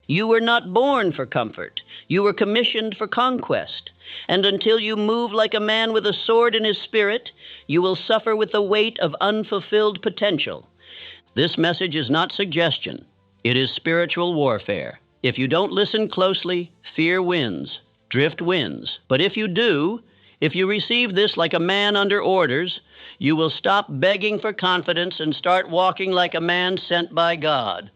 You were not born for comfort. You were commissioned for conquest. And until you move like a man with a sword in his spirit, you will suffer with the weight of unfulfilled potential. This message is not suggestion. It is spiritual warfare. If you don't listen closely, fear wins, drift wins. But if you do, if you receive this like a man under orders, you will stop begging for confidence and start walking like a man sent by God.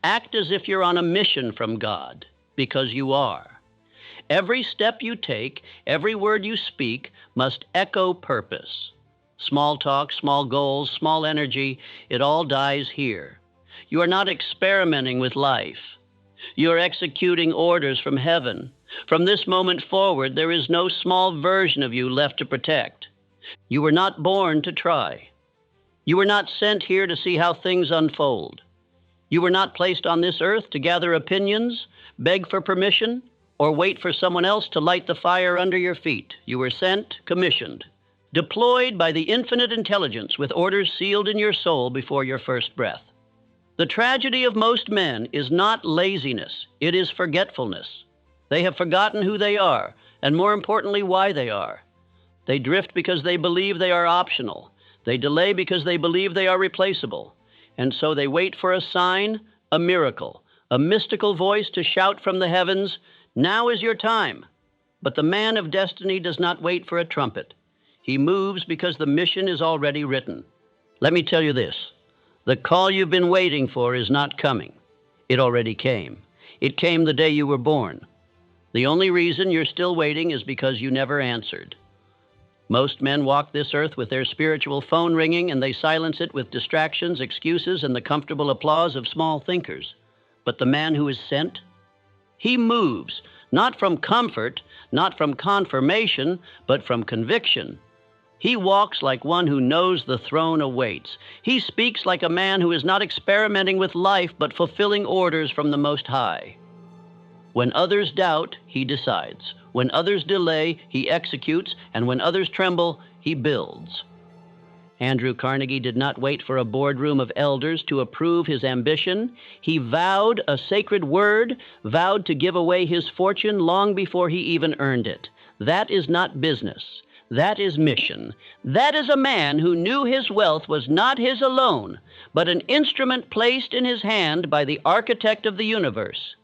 Act as if you're on a mission from God, because you are. Every step you take, every word you speak, must echo purpose. Small talk, small goals, small energy, it all dies here. You are not experimenting with life. You are executing orders from heaven. From this moment forward, there is no small version of you left to protect. You were not born to try. You were not sent here to see how things unfold. You were not placed on this earth to gather opinions, beg for permission, or wait for someone else to light the fire under your feet. You were sent, commissioned, deployed by the infinite intelligence with orders sealed in your soul before your first breath. The tragedy of most men is not laziness, it is forgetfulness. They have forgotten who they are, and more importantly, why they are. They drift because they believe they are optional. They delay because they believe they are replaceable. And so they wait for a sign, a miracle, a mystical voice to shout from the heavens, "Now is your time." But the man of destiny does not wait for a trumpet. He moves because the mission is already written. Let me tell you this. The call you've been waiting for is not coming. It already came. It came the day you were born. The only reason you're still waiting is because you never answered. Most men walk this earth with their spiritual phone ringing, and they silence it with distractions, excuses, and the comfortable applause of small thinkers. But the man who is sent, he moves, not from comfort, not from confirmation, but from conviction. He walks like one who knows the throne awaits. He speaks like a man who is not experimenting with life, but fulfilling orders from the Most High. When others doubt, he decides. When others delay, he executes. And when others tremble, he builds. Andrew Carnegie did not wait for a boardroom of elders to approve his ambition. He vowed a sacred word, vowed to give away his fortune long before he even earned it. That is not business. That is mission. That is a man who knew his wealth was not his alone, but an instrument placed in his hand by the architect of the universe.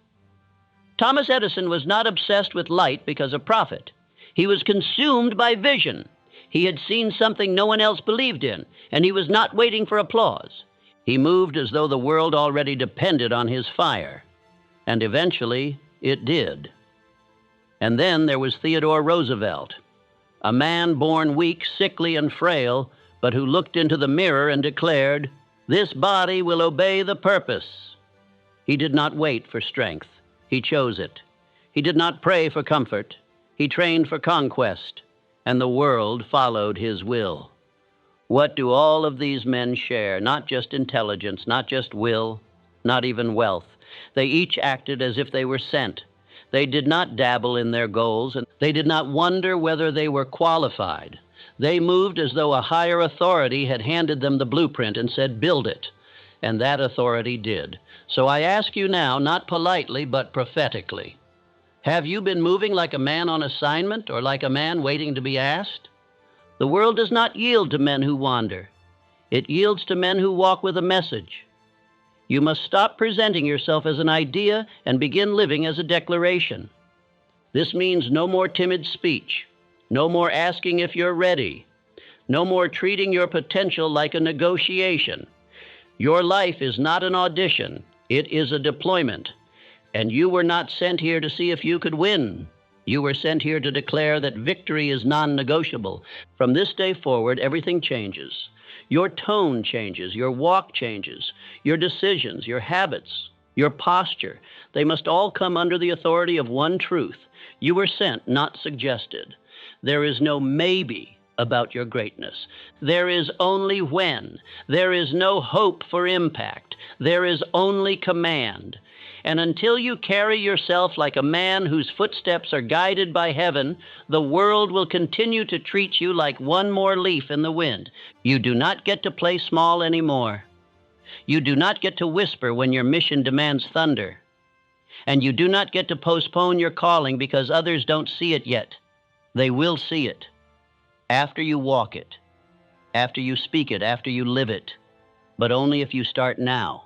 Thomas Edison was not obsessed with light because of profit. He was consumed by vision. He had seen something no one else believed in, and he was not waiting for applause. He moved as though the world already depended on his fire. And eventually, it did. And then there was Theodore Roosevelt, a man born weak, sickly, and frail, but who looked into the mirror and declared, "This body will obey the purpose." He did not wait for strength. He chose it. He did not pray for comfort. He trained for conquest, and the world followed his will. What do all of these men share? Not just intelligence, not just will, not even wealth. They each acted as if they were sent. They did not dabble in their goals, and they did not wonder whether they were qualified. They moved as though a higher authority had handed them the blueprint and said, "Build it." And that authority did. So I ask you now, not politely, but prophetically, have you been moving like a man on assignment or like a man waiting to be asked? The world does not yield to men who wander. It yields to men who walk with a message. You must stop presenting yourself as an idea and begin living as a declaration. This means no more timid speech, no more asking if you're ready, no more treating your potential like a negotiation. Your life is not an audition. It is a deployment. And you were not sent here to see if you could win. You were sent here to declare that victory is non-negotiable. From this day forward, everything changes. Your tone changes, your walk changes, your decisions, your habits, your posture. They must all come under the authority of one truth. You were sent, not suggested. There is no maybe about your greatness. There is only when. There is no hope for impact. There is only command. And until you carry yourself like a man whose footsteps are guided by heaven, the world will continue to treat you like one more leaf in the wind. You do not get to play small anymore. You do not get to whisper when your mission demands thunder. And you do not get to postpone your calling because others don't see it yet. They will see it after you walk it, after you speak it, after you live it, but only if you start now.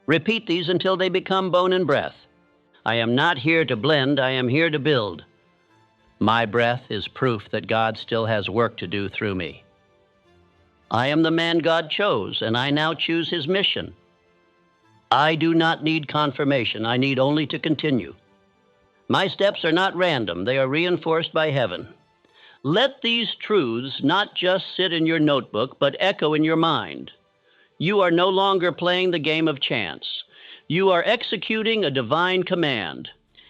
Repeat these until they become bone and breath. I am not here to blend, I am here to build. My breath is proof that God still has work to do through me. I am the man God chose, and I now choose his mission. I do not need confirmation, I need only to continue. My steps are not random, they are reinforced by heaven. Let these truths not just sit in your notebook, but echo in your mind. You are no longer playing the game of chance. You are executing a divine command.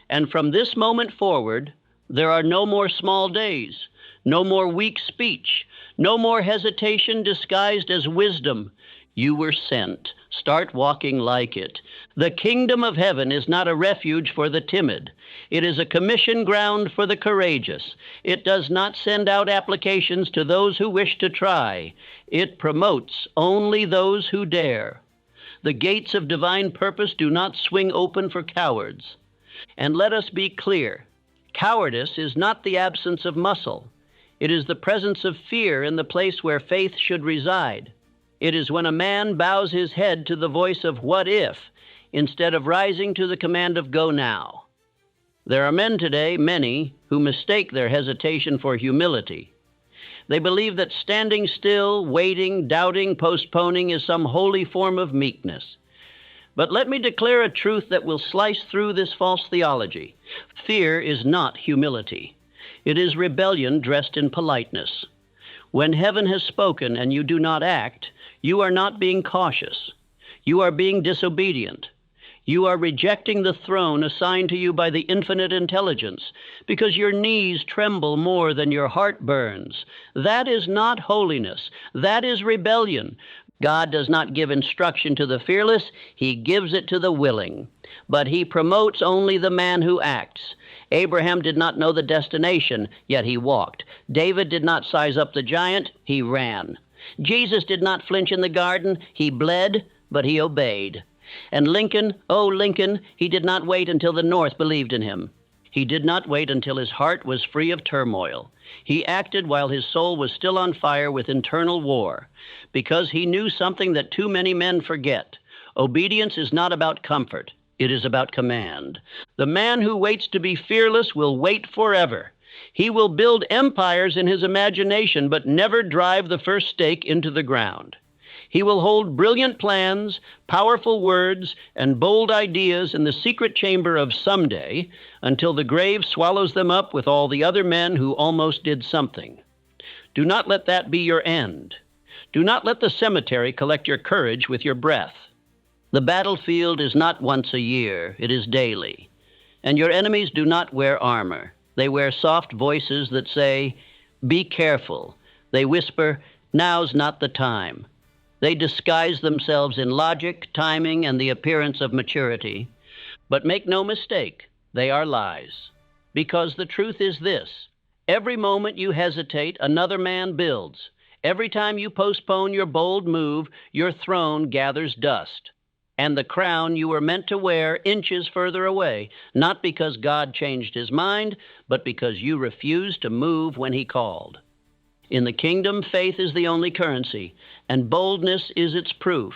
And from this moment forward, there are no more small days, no more weak speech, no more hesitation disguised as wisdom. You were sent. Start walking like it. The kingdom of heaven is not a refuge for the timid. It is a commission ground for the courageous. It does not send out applications to those who wish to try. It promotes only those who dare. The gates of divine purpose do not swing open for cowards. And let us be clear, cowardice is not the absence of muscle. It is the presence of fear in the place where faith should reside. It is when a man bows his head to the voice of what if, instead of rising to the command of go now. There are men today, many, who mistake their hesitation for humility. They believe that standing still, waiting, doubting, postponing is some holy form of meekness. But let me declare a truth that will slice through this false theology. Fear is not humility. It is rebellion dressed in politeness. When heaven has spoken and you do not act, you are not being cautious. You are being disobedient. You are rejecting the throne assigned to you by the infinite intelligence because your knees tremble more than your heart burns. That is not holiness. That is rebellion. God does not give instruction to the fearless. He gives it to the willing. But he promotes only the man who acts. Abraham did not know the destination, yet he walked. David did not size up the giant, he ran. Jesus did not flinch in the garden, he bled, but he obeyed. And Lincoln, oh Lincoln, he did not wait until the North believed in him. He did not wait until his heart was free of turmoil. He acted while his soul was still on fire with internal war, because he knew something that too many men forget. Obedience is not about comfort. It is about command. The man who waits to be fearless will wait forever. He will build empires in his imagination, but never drive the first stake into the ground. He will hold brilliant plans, powerful words, and bold ideas in the secret chamber of someday until the grave swallows them up with all the other men who almost did something. Do not let that be your end. Do not let the cemetery collect your courage with your breath. The battlefield is not once a year, it is daily. And your enemies do not wear armor. They wear soft voices that say, "Be careful." They whisper, "Now's not the time." They disguise themselves in logic, timing, and the appearance of maturity. But make no mistake, they are lies. Because the truth is this: every moment you hesitate, another man builds. Every time you postpone your bold move, your throne gathers dust. And the crown you were meant to wear inches further away, not because God changed his mind, but because you refused to move when he called. In the kingdom, faith is the only currency, and boldness is its proof.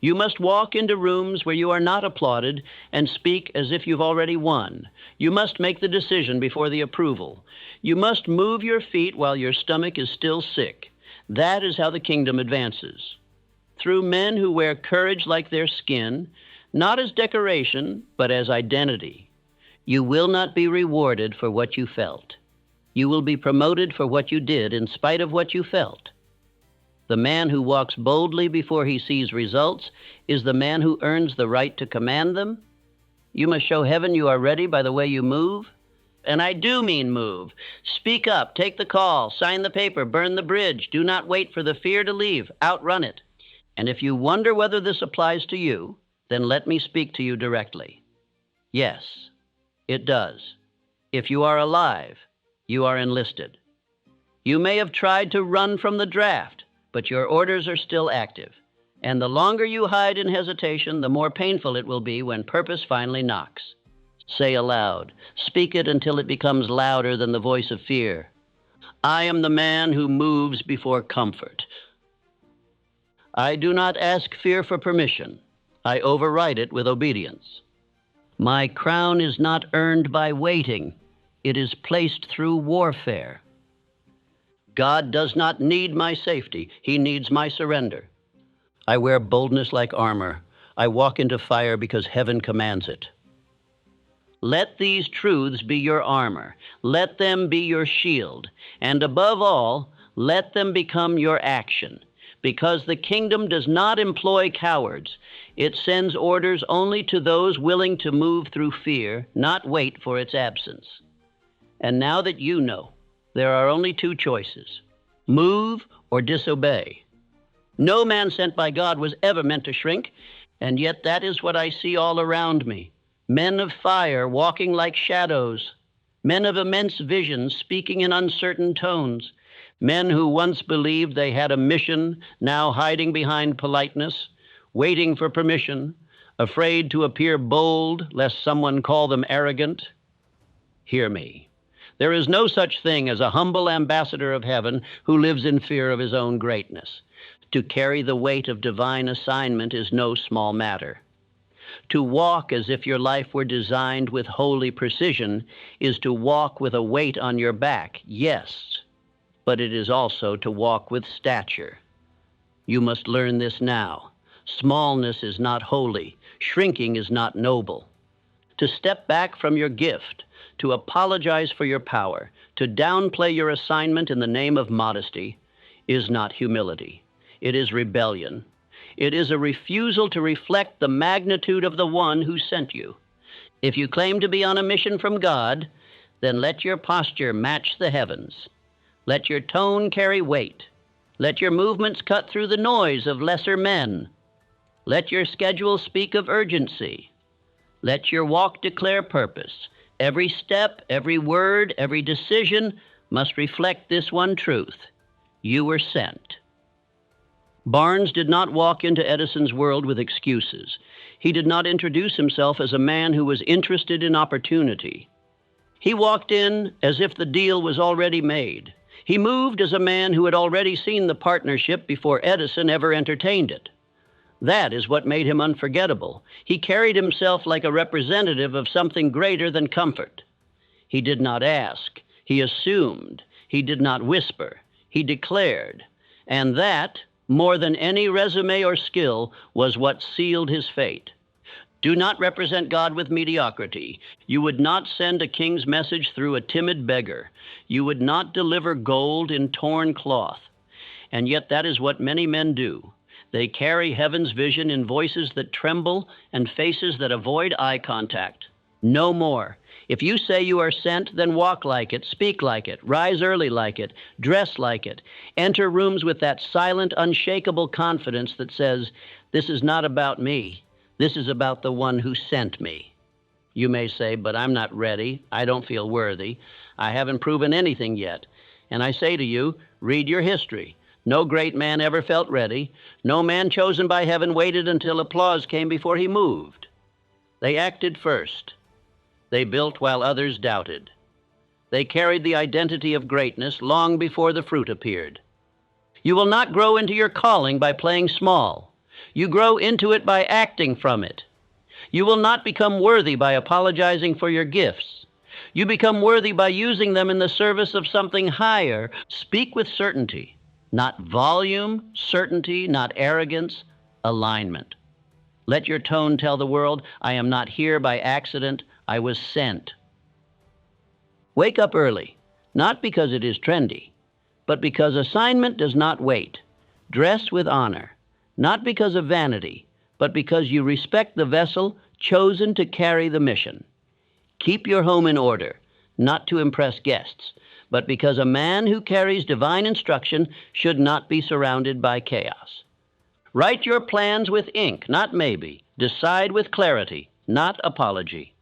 You must walk into rooms where you are not applauded and speak as if you've already won. You must make the decision before the approval. You must move your feet while your stomach is still sick. That is how the kingdom advances. Through men who wear courage like their skin, not as decoration, but as identity. You will not be rewarded for what you felt. You will be promoted for what you did in spite of what you felt. The man who walks boldly before he sees results is the man who earns the right to command them. You must show heaven you are ready by the way you move. And I do mean move. Speak up, take the call, sign the paper, burn the bridge. Do not wait for the fear to leave. Outrun it. And if you wonder whether this applies to you, then let me speak to you directly. Yes, it does. If you are alive, you are enlisted. You may have tried to run from the draft, but your orders are still active. And the longer you hide in hesitation, the more painful it will be when purpose finally knocks. Say aloud. Speak it until it becomes louder than the voice of fear. I am the man who moves before comfort. I do not ask fear for permission. I override it with obedience. My crown is not earned by waiting. It is placed through warfare. God does not need my safety. He needs my surrender. I wear boldness like armor. I walk into fire because heaven commands it. Let these truths be your armor. Let them be your shield. And above all, let them become your action. Because the kingdom does not employ cowards. It sends orders only to those willing to move through fear, not wait for its absence. And now that you know, there are only two choices: move or disobey. No man sent by God was ever meant to shrink, and yet that is what I see all around me. Men of fire walking like shadows, men of immense vision speaking in uncertain tones, men who once believed they had a mission, now hiding behind politeness, waiting for permission, afraid to appear bold lest someone call them arrogant. Hear me. There is no such thing as a humble ambassador of heaven who lives in fear of his own greatness. To carry the weight of divine assignment is no small matter. To walk as if your life were designed with holy precision is to walk with a weight on your back, yes, but it is also to walk with stature. You must learn this now. Smallness is not holy. Shrinking is not noble. To step back from your gift, to apologize for your power, to downplay your assignment in the name of modesty, is not humility. It is rebellion. It is a refusal to reflect the magnitude of the one who sent you. If you claim to be on a mission from God, then let your posture match the heavens. Let your tone carry weight. Let your movements cut through the noise of lesser men. Let your schedule speak of urgency. Let your walk declare purpose. Every step, every word, every decision must reflect this one truth: you were sent. Barnes did not walk into Edison's world with excuses. He did not introduce himself as a man who was interested in opportunity. He walked in as if the deal was already made. He moved as a man who had already seen the partnership before Edison ever entertained it. That is what made him unforgettable. He carried himself like a representative of something greater than comfort. He did not ask. He assumed. He did not whisper. He declared. And that, more than any resume or skill, was what sealed his fate. Do not represent God with mediocrity. You would not send a king's message through a timid beggar. You would not deliver gold in torn cloth. And yet that is what many men do. They carry heaven's vision in voices that tremble and faces that avoid eye contact. No more. If you say you are sent, then walk like it, speak like it, rise early like it, dress like it. Enter rooms with that silent, unshakable confidence that says, "This is not about me. This is about the one who sent me." You may say, "But I'm not ready. I don't feel worthy. I haven't proven anything yet." And I say to you, read your history. No great man ever felt ready. No man chosen by heaven waited until applause came before he moved. They acted first. They built while others doubted. They carried the identity of greatness long before the fruit appeared. You will not grow into your calling by playing small. You grow into it by acting from it. You will not become worthy by apologizing for your gifts. You become worthy by using them in the service of something higher. Speak with certainty, not volume, certainty, not arrogance, alignment. Let your tone tell the world, I am not here by accident. I was sent. Wake up early, not because it is trendy, but because assignment does not wait. Dress with honor, not because of vanity, but because you respect the vessel chosen to carry the mission. Keep your home in order, not to impress guests, but because a man who carries divine instruction should not be surrounded by chaos. Write your plans with ink, not maybe. Decide with clarity, not apology.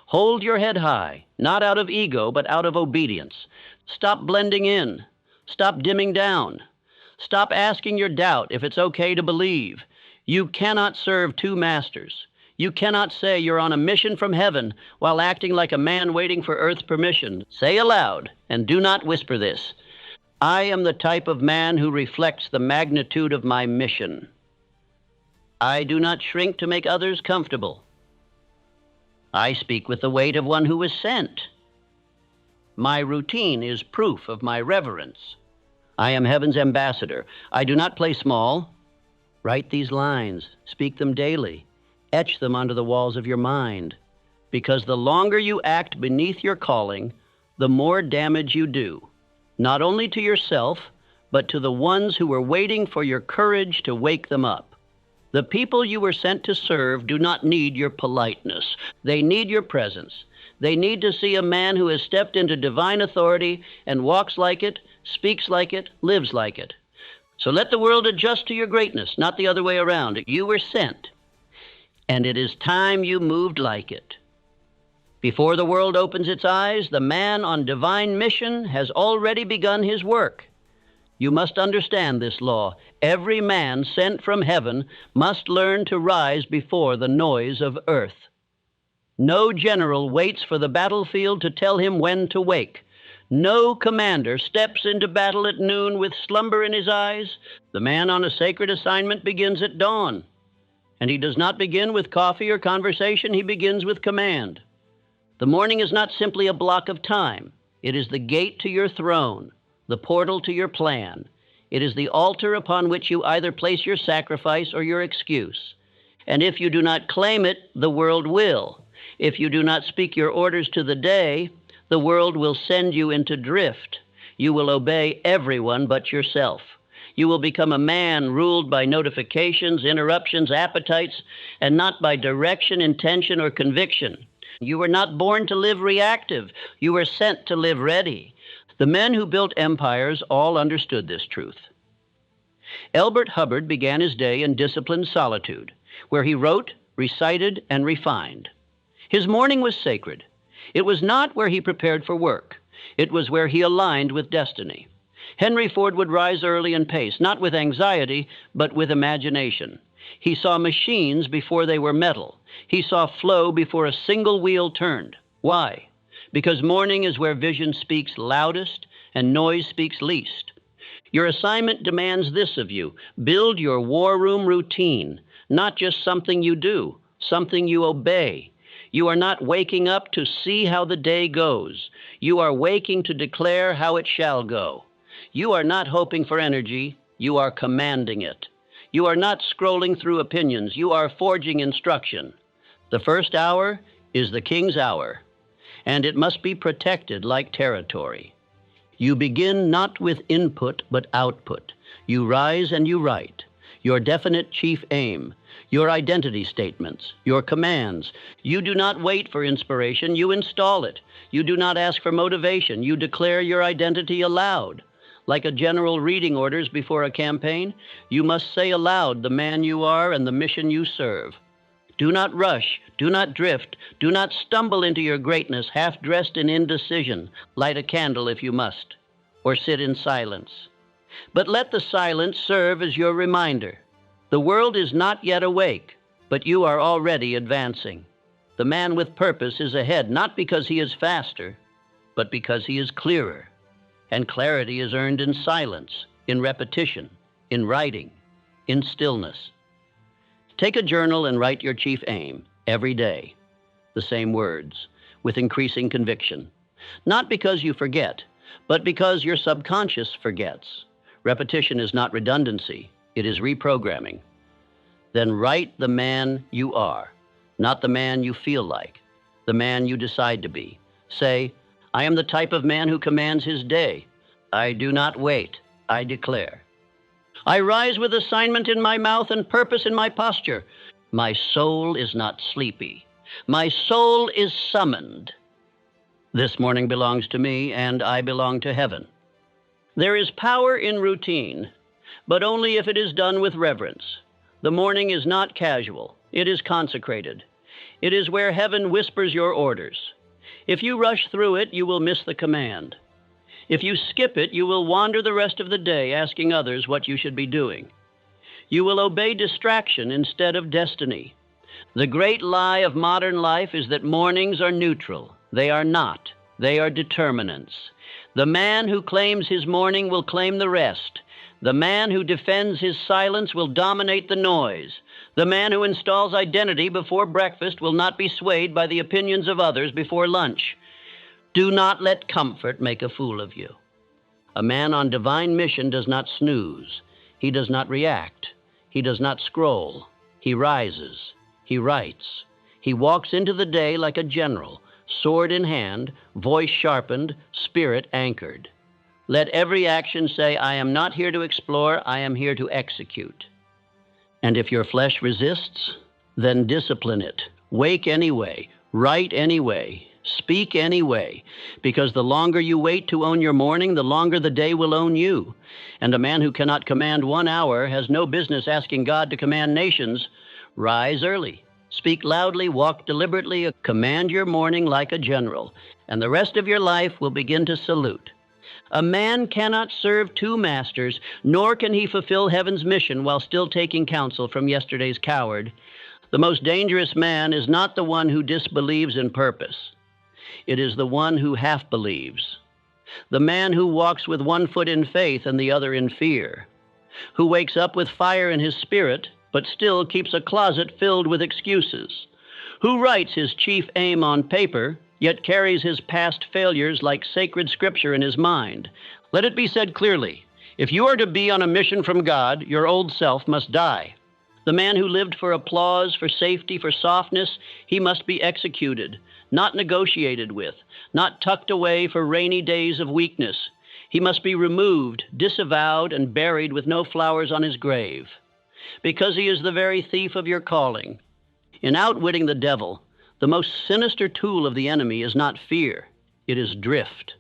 Hold your head high, not out of ego, but out of obedience. Stop blending in. Stop dimming down. Stop asking your doubt if it's okay to believe. You cannot serve two masters. You cannot say you're on a mission from heaven while acting like a man waiting for earth's permission. Say aloud, and do not whisper this: I am the type of man who reflects the magnitude of my mission. I do not shrink to make others comfortable. I speak with the weight of one who was sent. My routine is proof of my reverence. I am heaven's ambassador. I do not play small. Write these lines. Speak them daily. Etch them onto the walls of your mind. Because the longer you act beneath your calling, the more damage you do, not only to yourself, but to the ones who were waiting for your courage to wake them up. The people you were sent to serve do not need your politeness. They need your presence. They need to see a man who has stepped into divine authority and walks like it, speaks like it, lives like it. So let the world adjust to your greatness, not the other way around. You were sent, and it is time you moved like it. Before the world opens its eyes, the man on divine mission has already begun his work. You must understand this law. Every man sent from heaven must learn to rise before the noise of earth. No general waits for the battlefield to tell him when to wake. No commander steps into battle at noon with slumber in his eyes. The man on a sacred assignment begins at dawn. And he does not begin with coffee or conversation, he begins with command. The morning is not simply a block of time. It is the gate to your throne, the portal to your plan. It is the altar upon which you either place your sacrifice or your excuse. And if you do not claim it, the world will. If you do not speak your orders to the day, the world will send you into drift. You will obey everyone but yourself. You will become a man ruled by notifications, interruptions, appetites, and not by direction, intention, or conviction. You were not born to live reactive. You were sent to live ready. The men who built empires all understood this truth. Elbert Hubbard began his day in disciplined solitude, where he wrote, recited, and refined. His morning was sacred. It was not where he prepared for work. It was where he aligned with destiny. Henry Ford would rise early and pace, not with anxiety, but with imagination. He saw machines before they were metal. He saw flow before a single wheel turned. Why? Because morning is where vision speaks loudest and noise speaks least. Your assignment demands this of you: build your war room routine, not just something you do, something you obey. You are not waking up to see how the day goes. You are waking to declare how it shall go. You are not hoping for energy, you are commanding it. You are not scrolling through opinions, you are forging instruction. The first hour is the king's hour, and it must be protected like territory. You begin not with input, but output. You rise and you write. Your definite chief aim, your identity statements, your commands. You do not wait for inspiration, you install it. You do not ask for motivation, you declare your identity aloud. Like a general reading orders before a campaign, you must say aloud the man you are and the mission you serve. Do not rush, do not drift, do not stumble into your greatness half-dressed in indecision. Light a candle if you must, or sit in silence. But let the silence serve as your reminder. The world is not yet awake, but you are already advancing. The man with purpose is ahead, not because he is faster, but because he is clearer. And clarity is earned in silence, in repetition, in writing, in stillness. Take a journal and write your chief aim every day, the same words, with increasing conviction. Not because you forget, but because your subconscious forgets. Repetition is not redundancy, it is reprogramming. Then write the man you are, not the man you feel like, the man you decide to be. Say, I am the type of man who commands his day. I do not wait, I declare. I rise with assignment in my mouth and purpose in my posture. My soul is not sleepy. My soul is summoned. This morning belongs to me, and I belong to heaven. There is power in routine, but only if it is done with reverence. The morning is not casual. It is consecrated. It is where heaven whispers your orders. If you rush through it, you will miss the command. If you skip it, you will wander the rest of the day asking others what you should be doing. You will obey distraction instead of destiny. The great lie of modern life is that mornings are neutral. They are not. They are determinants. The man who claims his morning will claim the rest. The man who defends his silence will dominate the noise. The man who installs identity before breakfast will not be swayed by the opinions of others before lunch. Do not let comfort make a fool of you. A man on divine mission does not snooze. He does not react. He does not scroll. He rises. He writes. He walks into the day like a general, sword in hand, voice sharpened, spirit anchored. Let every action say, I am not here to explore, I am here to execute. And if your flesh resists, then discipline it. Wake anyway, write anyway, speak anyway, because the longer you wait to own your morning, the longer the day will own you. And a man who cannot command 1 hour has no business asking God to command nations. Rise early, speak loudly, walk deliberately, command your morning like a general, and the rest of your life will begin to salute. A man cannot serve 2 masters, nor can he fulfill heaven's mission while still taking counsel from yesterday's coward. The most dangerous man is not the one who disbelieves in purpose. It is the one who half believes. The man who walks with 1 foot in faith and the other in fear. Who wakes up with fire in his spirit, but still keeps a closet filled with excuses. Who writes his chief aim on paper, yet carries his past failures like sacred scripture in his mind. Let it be said clearly, if you are to be on a mission from God, your old self must die. The man who lived for applause, for safety, for softness, he must be executed, not negotiated with, not tucked away for rainy days of weakness. He must be removed, disavowed, and buried with no flowers on his grave, because he is the very thief of your calling. In outwitting the devil, the most sinister tool of the enemy is not fear, it is drift.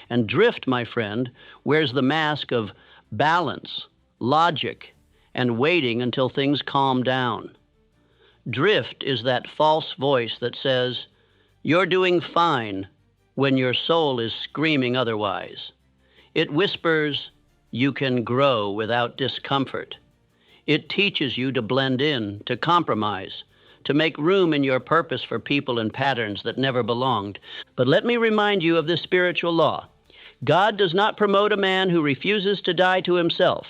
And drift, my friend, wears the mask of balance, logic, and waiting until things calm down. Drift is that false voice that says, you're doing fine, when your soul is screaming otherwise. It whispers, you can grow without discomfort. It teaches you to blend in, to compromise, to make room in your purpose for people and patterns that never belonged. But let me remind you of this spiritual law. God does not promote a man who refuses to die to himself.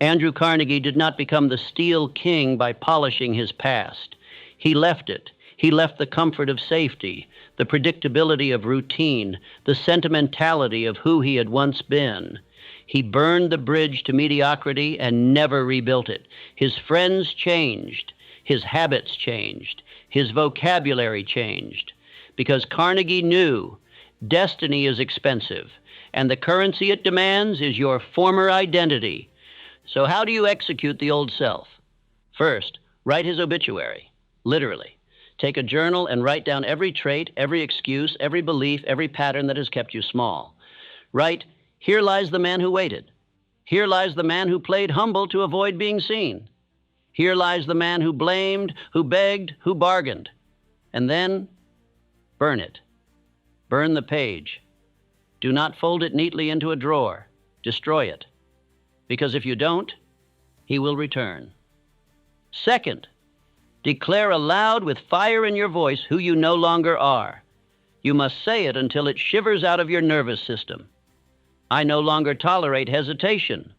Andrew Carnegie did not become the steel king by polishing his past. He left it. He left the comfort of safety, the predictability of routine, the sentimentality of who he had once been. He burned the bridge to mediocrity and never rebuilt it. His friends changed. His habits changed. His vocabulary changed. Because Carnegie knew destiny is expensive, and the currency it demands is your former identity. So how do you execute the old self? First, write his obituary, literally. Take a journal and write down every trait, every excuse, every belief, every pattern that has kept you small. Write, here lies the man who waited. Here lies the man who played humble to avoid being seen. Here lies the man who blamed, who begged, who bargained. And then, burn it. Burn the page. Do not fold it neatly into a drawer. Destroy it. Because if you don't, he will return. Second, declare aloud with fire in your voice who you no longer are. You must say it until it shivers out of your nervous system. I no longer tolerate hesitation.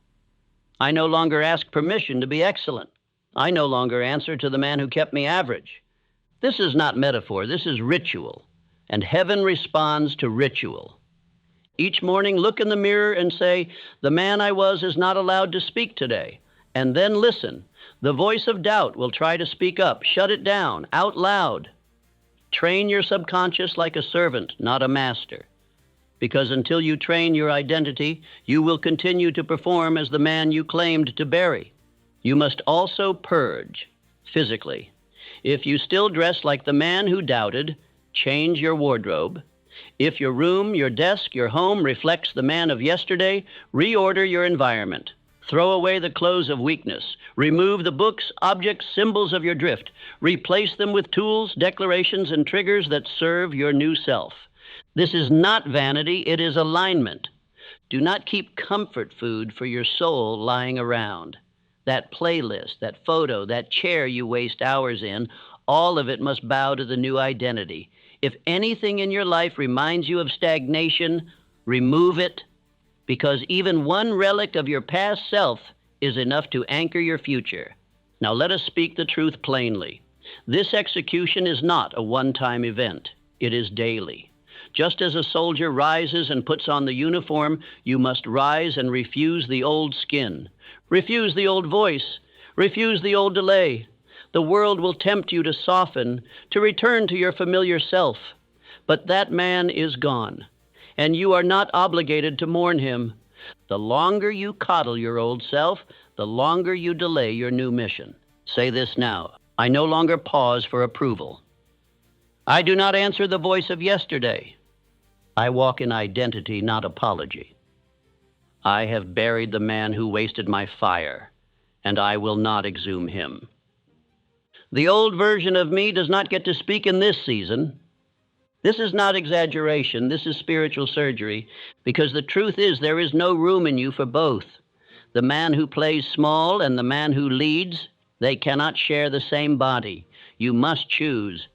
I no longer ask permission to be excellent. I no longer answer to the man who kept me average. This is not metaphor, this is ritual, and heaven responds to ritual. Each morning, look in the mirror and say, the man I was is not allowed to speak today. And then listen. The voice of doubt will try to speak up. Shut it down, out loud. Train your subconscious like a servant, not a master. Because until you train your identity, you will continue to perform as the man you claimed to bury. You must also purge, physically. If you still dress like the man who doubted, change your wardrobe. If your room, your desk, your home reflects the man of yesterday, reorder your environment. Throw away the clothes of weakness. Remove the books, objects, symbols of your drift. Replace them with tools, declarations, and triggers that serve your new self. This is not vanity, it is alignment. Do not keep comfort food for your soul lying around. That playlist, that photo, that chair you waste hours in, All of it must bow to the new identity. If anything in your life reminds you of stagnation, remove it, because even one relic of your past self is enough to anchor your future. Now let us speak the truth plainly. This execution is not a one-time event. It is daily. Just as a soldier rises and puts on the uniform, you must rise and refuse the old skin. Refuse the old voice. Refuse the old delay. The world will tempt you to soften, to return to your familiar self. But that man is gone, and you are not obligated to mourn him. The longer you coddle your old self, the longer you delay your new mission. Say this now. I no longer pause for approval. I do not answer the voice of yesterday. I walk in identity, not apology. I have buried the man who wasted my fire, and I will not exhume him. The old version of me does not get to speak in this season. This is not exaggeration. This is spiritual surgery, because the truth is there is no room in you for both. The man who plays small and the man who leads, they cannot share the same body. You must choose.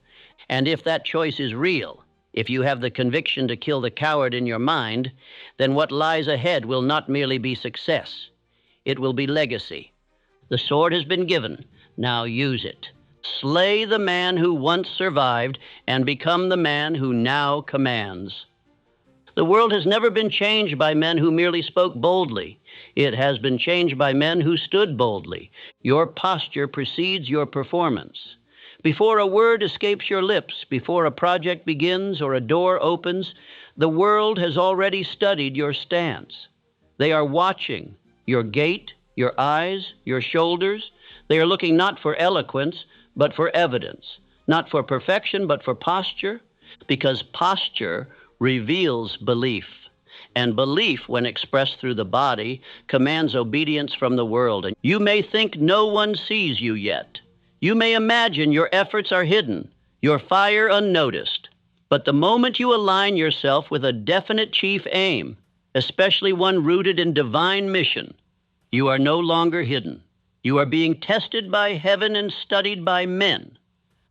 And if that choice is real, if you have the conviction to kill the coward in your mind, then what lies ahead will not merely be success. It will be legacy. The sword has been given. Now use it. Slay the man who once survived and become the man who now commands. The world has never been changed by men who merely spoke boldly. It has been changed by men who stood boldly. Your posture precedes your performance. Before a word escapes your lips, before a project begins or a door opens, the world has already studied your stance. They are watching your gait, your eyes, your shoulders. They are looking not for eloquence, but for evidence, not for perfection, but for posture, because posture reveals belief. And belief, when expressed through the body, commands obedience from the world. And you may think no one sees you yet. You may imagine your efforts are hidden, your fire unnoticed. But the moment you align yourself with a definite chief aim, especially one rooted in divine mission, you are no longer hidden. You are being tested by heaven and studied by men.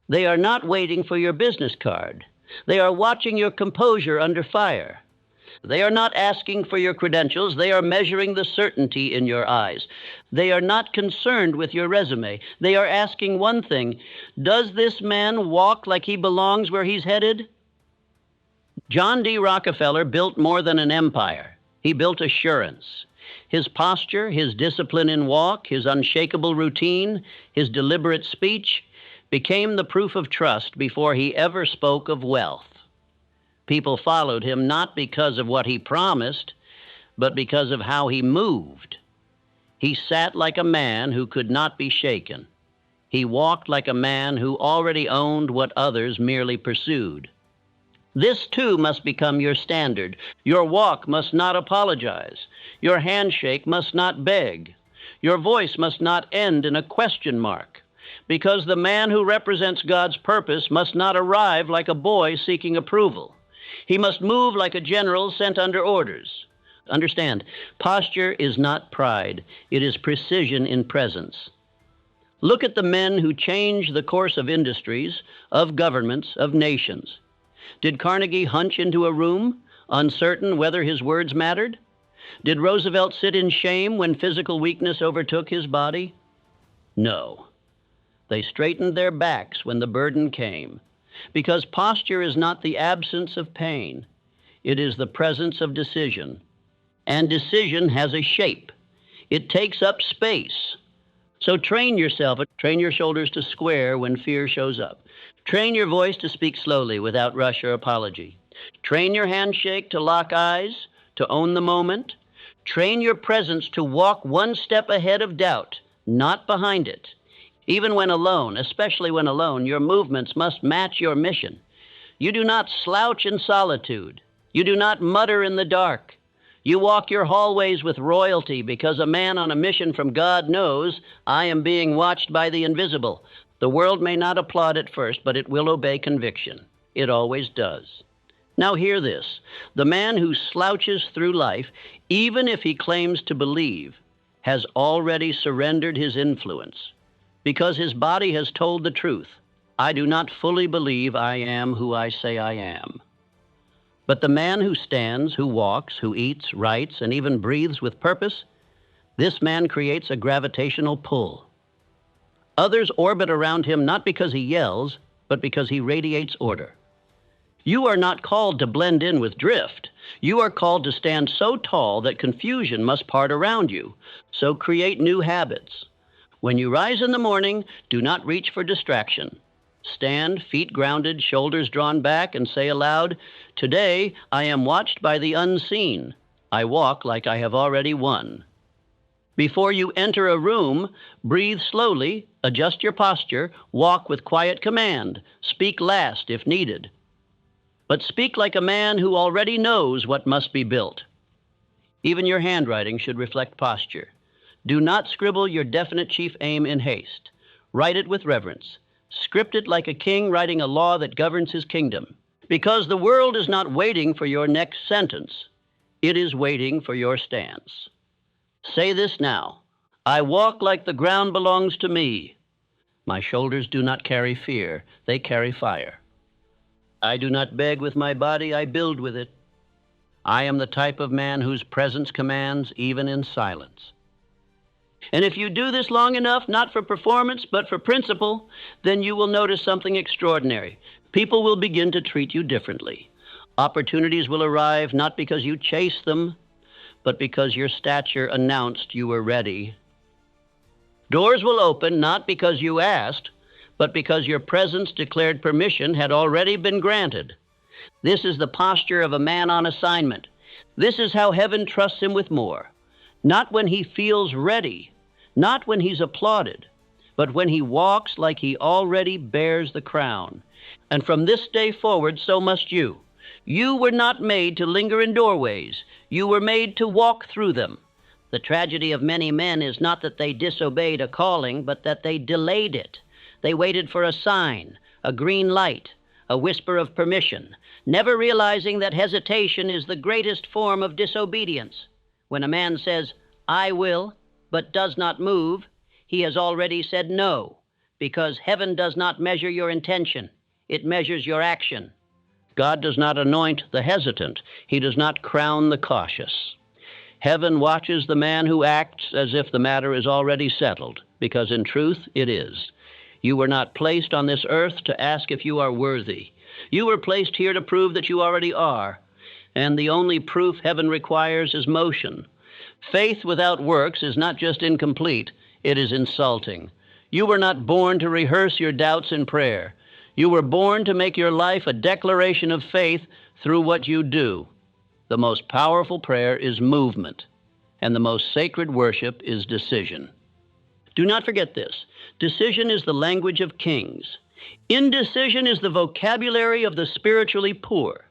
They are not waiting for your business card. They are watching your composure under fire. They are not asking for your credentials. They are measuring the certainty in your eyes. They are not concerned with your resume. They are asking one thing: does this man walk like he belongs where he's headed? John D. Rockefeller built more than an empire. He built assurance. His posture, his discipline in walk, his unshakable routine, his deliberate speech became the proof of trust before he ever spoke of wealth. People followed him not because of what he promised, but because of how he moved. He sat like a man who could not be shaken. He walked like a man who already owned what others merely pursued. This, too, must become your standard. Your walk must not apologize. Your handshake must not beg. Your voice must not end in a question mark, because the man who represents God's purpose must not arrive like a boy seeking approval. He must move like a general sent under orders. Understand, posture is not pride. It is precision in presence. Look at the men who changed the course of industries, of governments, of nations. Did Carnegie hunch into a room, uncertain whether his words mattered? Did Roosevelt sit in shame when physical weakness overtook his body? No. They straightened their backs when the burden came, because posture is not the absence of pain. It is the presence of decision. And decision has a shape. It takes up space. So train yourself. Train your shoulders to square when fear shows up. Train your voice to speak slowly without rush or apology. Train your handshake to lock eyes, to own the moment. Train your presence to walk one step ahead of doubt, not behind it. Even when alone, especially when alone, your movements must match your mission. You do not slouch in solitude. You do not mutter in the dark. You walk your hallways with royalty, because a man on a mission from God knows, I am being watched by the invisible. The world may not applaud at first, but it will obey conviction. It always does. Now hear this. The man who slouches through life, even if he claims to believe, has already surrendered his influence, because his body has told the truth. I do not fully believe I am who I say I am. But the man who stands, who walks, who eats, writes, and even breathes with purpose, this man creates a gravitational pull. Others orbit around him not because he yells, but because he radiates order. You are not called to blend in with drift. You are called to stand so tall that confusion must part around you. So create new habits. When you rise in the morning, do not reach for distraction. Stand, feet grounded, shoulders drawn back, and say aloud, "Today I am watched by the unseen. I walk like I have already won." Before you enter a room, breathe slowly, adjust your posture, walk with quiet command, speak last if needed. But speak like a man who already knows what must be built. Even your handwriting should reflect posture. Do not scribble your definite chief aim in haste. Write it with reverence. Script it like a king writing a law that governs his kingdom. Because the world is not waiting for your next sentence. It is waiting for your stance. Say this now. I walk like the ground belongs to me. My shoulders do not carry fear. They carry fire. I do not beg with my body, I build with it. I am the type of man whose presence commands even in silence. And if you do this long enough, not for performance, but for principle, then you will notice something extraordinary. People will begin to treat you differently. Opportunities will arrive not because you chase them, but because your stature announced you were ready. Doors will open not because you asked, but because your presence declared permission had already been granted. This is the posture of a man on assignment. This is how heaven trusts him with more. Not when he feels ready, not when he's applauded, but when he walks like he already bears the crown. And from this day forward, so must you. You were not made to linger in doorways. You were made to walk through them. The tragedy of many men is not that they disobeyed a calling, but that they delayed it. They waited for a sign, a green light, a whisper of permission, never realizing that hesitation is the greatest form of disobedience. When a man says, "I will," but does not move, he has already said no, because heaven does not measure your intention. It measures your action. God does not anoint the hesitant. He does not crown the cautious. Heaven watches the man who acts as if the matter is already settled, because in truth it is. You were not placed on this earth to ask if you are worthy. You were placed here to prove that you already are. And the only proof heaven requires is motion. Faith without works is not just incomplete, it is insulting. You were not born to rehearse your doubts in prayer. You were born to make your life a declaration of faith through what you do. The most powerful prayer is movement, and the most sacred worship is decision. Do not forget this. Decision is the language of kings. Indecision is the vocabulary of the spiritually poor.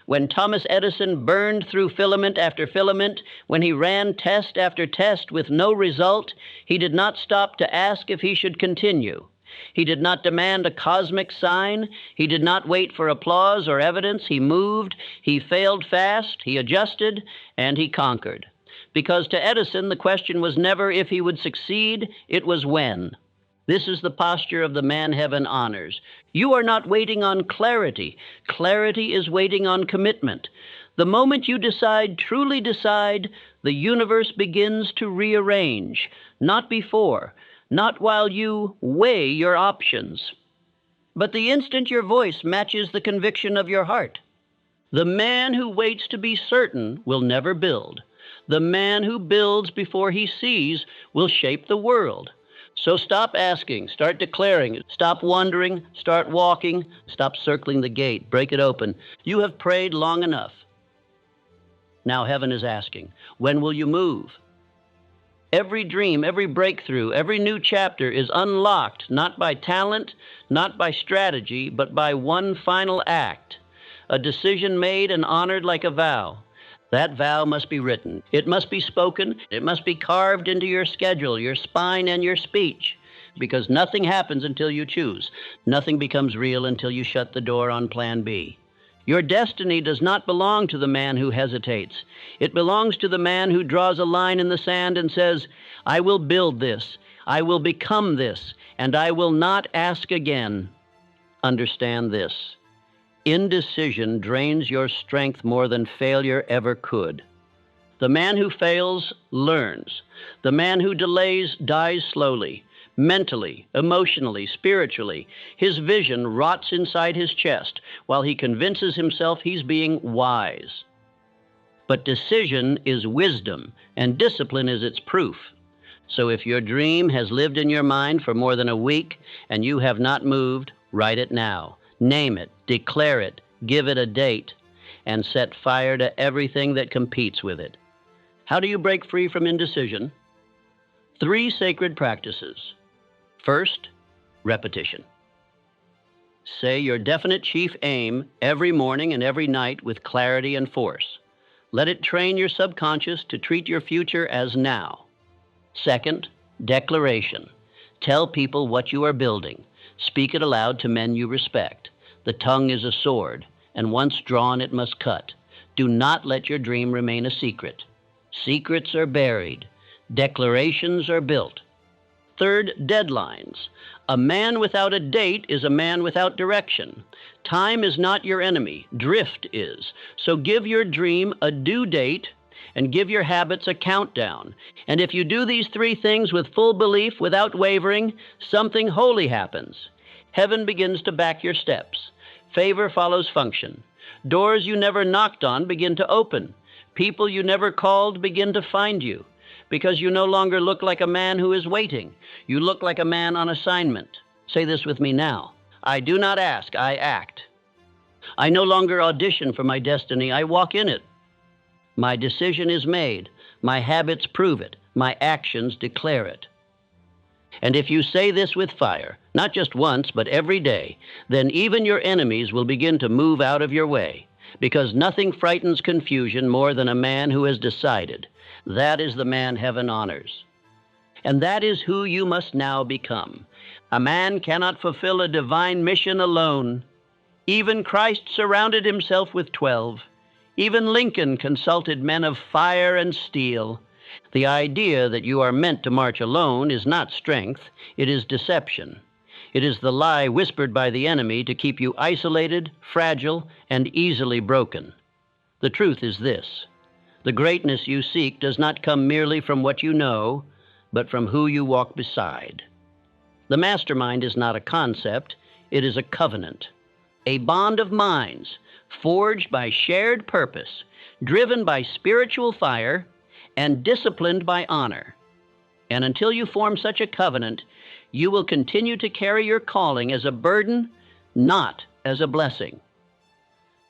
When Thomas Edison burned through filament after filament, when he ran test after test with no result, he did not stop to ask if he should continue. He did not demand a cosmic sign. He did not wait for applause or evidence. He moved, he failed fast, he adjusted, and he conquered. Because to Edison, the question was never if he would succeed, it was when. This is the posture of the man heaven honors. You are not waiting on clarity. Clarity is waiting on commitment. The moment you decide, truly decide, the universe begins to rearrange. Not before, not while you weigh your options, but the instant your voice matches the conviction of your heart. The man who waits to be certain will never build. The man who builds before he sees will shape the world. So stop asking, start declaring, stop wondering, start walking, stop circling the gate, break it open. You have prayed long enough. Now heaven is asking, when will you move? Every dream, every breakthrough, every new chapter is unlocked not by talent, not by strategy, but by one final act, a decision made and honored like a vow. That vow must be written. It must be spoken. It must be carved into your schedule, your spine, and your speech, because nothing happens until you choose. Nothing becomes real until you shut the door on Plan B. Your destiny does not belong to the man who hesitates. It belongs to the man who draws a line in the sand and says, "I will build this, I will become this, and I will not ask again." Understand this. Indecision drains your strength more than failure ever could. The man who fails learns. The man who delays dies slowly, mentally, emotionally, spiritually. His vision rots inside his chest while he convinces himself he's being wise. But decision is wisdom, and discipline is its proof. So if your dream has lived in your mind for more than a week and you have not moved, write it now. Name it, declare it, give it a date, and set fire to everything that competes with it. How do you break free from indecision? 3 sacred practices. First, repetition. Say your definite chief aim every morning and every night with clarity and force. Let it train your subconscious to treat your future as now. Second, declaration. Tell people what you are building. Speak it aloud to men you respect. The tongue is a sword, and once drawn it must cut. Do not let your dream remain a secret. Secrets are buried. Declarations are built. Third, deadlines. A man without a date is a man without direction. Time is not your enemy. Drift is. So give your dream a due date and give your habits a countdown. And if you do these 3 things with full belief, without wavering, something holy happens. Heaven begins to back your steps. Favor follows function. Doors you never knocked on begin to open. People you never called begin to find you, because you no longer look like a man who is waiting. You look like a man on assignment. Say this with me now. I do not ask, I act. I no longer audition for my destiny, I walk in it. My decision is made. My habits prove it. My actions declare it. And if you say this with fire, not just once, but every day, then even your enemies will begin to move out of your way, because nothing frightens confusion more than a man who has decided. That is the man heaven honors. And that is who you must now become. A man cannot fulfill a divine mission alone. Even Christ surrounded himself with 12. Even Lincoln consulted men of fire and steel. The idea that you are meant to march alone is not strength, it is deception. It is the lie whispered by the enemy to keep you isolated, fragile, and easily broken. The truth is this: the greatness you seek does not come merely from what you know, but from who you walk beside. The mastermind is not a concept, it is a covenant, a bond of minds, forged by shared purpose, driven by spiritual fire, and disciplined by honor. And until you form such a covenant, you will continue to carry your calling as a burden, not as a blessing.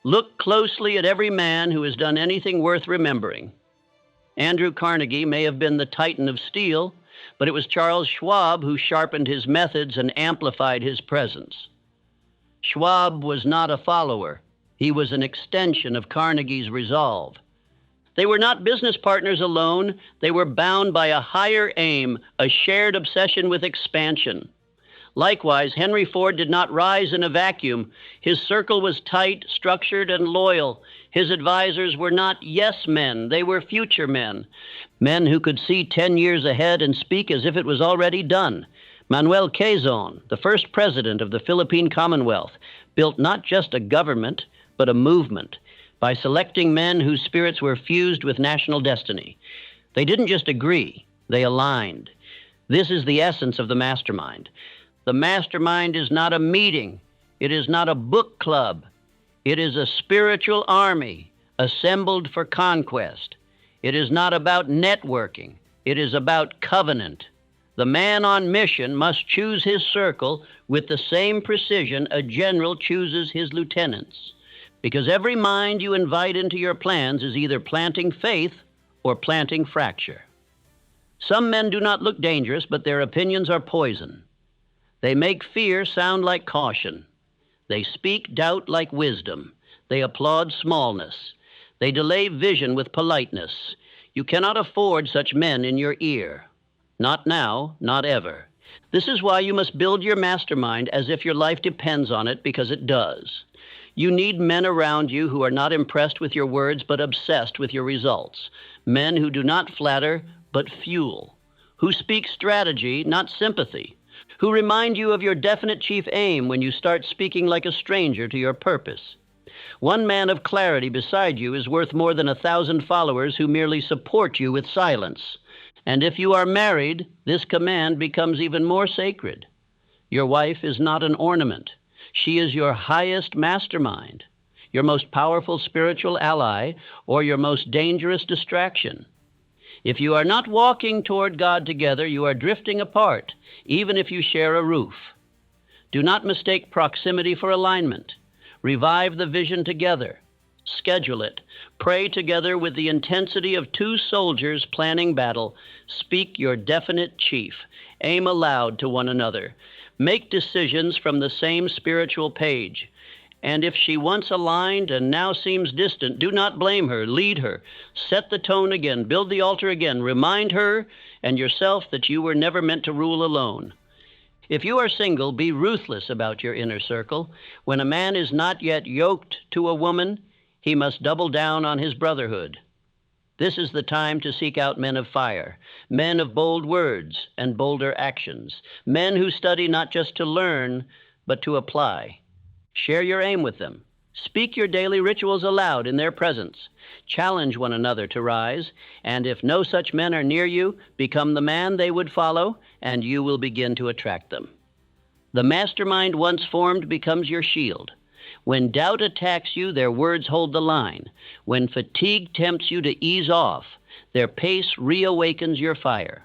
Look closely at every man who has done anything worth remembering. Andrew Carnegie may have been the titan of steel, but it was Charles Schwab who sharpened his methods and amplified his presence. Schwab was not a follower. He was an extension of Carnegie's resolve. They were not business partners alone. They were bound by a higher aim, a shared obsession with expansion. Likewise, Henry Ford did not rise in a vacuum. His circle was tight, structured, and loyal. His advisors were not yes men. They were future men, men who could see 10 years ahead and speak as if it was already done. Manuel Quezon, the first president of the Philippine Commonwealth, built not just a government, but a movement, by selecting men whose spirits were fused with national destiny. They didn't just agree, they aligned. This is the essence of the mastermind. The mastermind is not a meeting. It is not a book club. It is a spiritual army assembled for conquest. It is not about networking. It is about covenant. The man on mission must choose his circle with the same precision a general chooses his lieutenants, because every mind you invite into your plans is either planting faith or planting fracture. Some men do not look dangerous, but their opinions are poison. They make fear sound like caution. They speak doubt like wisdom. They applaud smallness. They delay vision with politeness. You cannot afford such men in your ear. Not now, not ever. This is why you must build your mastermind as if your life depends on it, because it does. You need men around you who are not impressed with your words but obsessed with your results. Men who do not flatter but fuel. Who speak strategy, not sympathy. who remind you of your definite chief aim when you start speaking like a stranger to your purpose. One man of clarity beside you is worth more than 1,000 followers who merely support you with silence. And if you are married, this command becomes even more sacred. Your wife is not an ornament. She is your highest mastermind, your most powerful spiritual ally, or your most dangerous distraction. If you are not walking toward God together, you are drifting apart, even if you share a roof. Do not mistake proximity for alignment. Revive the vision together. Schedule it. Pray together with the intensity of two soldiers planning battle. Speak your definite chief. Aim aloud to one another. Make decisions from the same spiritual page. And if she once aligned and now seems distant, do not blame her. Lead her. Set the tone again. Build the altar again. Remind her and yourself that you were never meant to rule alone. If you are single, be ruthless about your inner circle. When a man is not yet yoked to a woman, he must double down on his brotherhood. This is the time to seek out men of fire, men of bold words and bolder actions, men who study not just to learn, but to apply. Share your aim with them. Speak your daily rituals aloud in their presence. Challenge one another to rise, and if no such men are near you, become the man they would follow, and you will begin to attract them. The mastermind once formed becomes your shield. When doubt attacks you, their words hold the line. When fatigue tempts you to ease off, their pace reawakens your fire.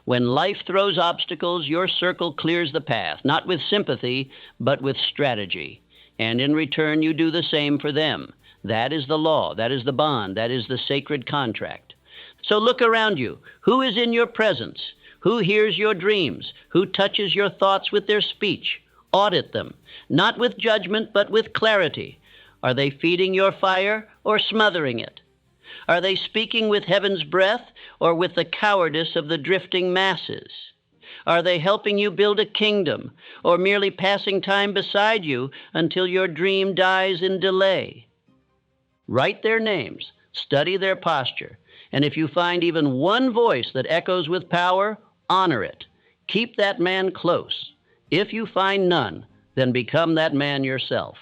When life throws obstacles, your circle clears the path, not with sympathy, but with strategy. And in return, you do the same for them. That is the law, that is the bond, that is the sacred contract. So look around you. Who is in your presence? Who hears your dreams? Who touches your thoughts with their speech? Audit them, not with judgment, but with clarity. Are they feeding your fire or smothering it? Are they speaking with heaven's breath or with the cowardice of the drifting masses? Are they helping you build a kingdom or merely passing time beside you until your dream dies in delay? Write their names, study their posture, and if you find even one voice that echoes with power, honor it. Keep that man close. If you find none, then become that man yourself.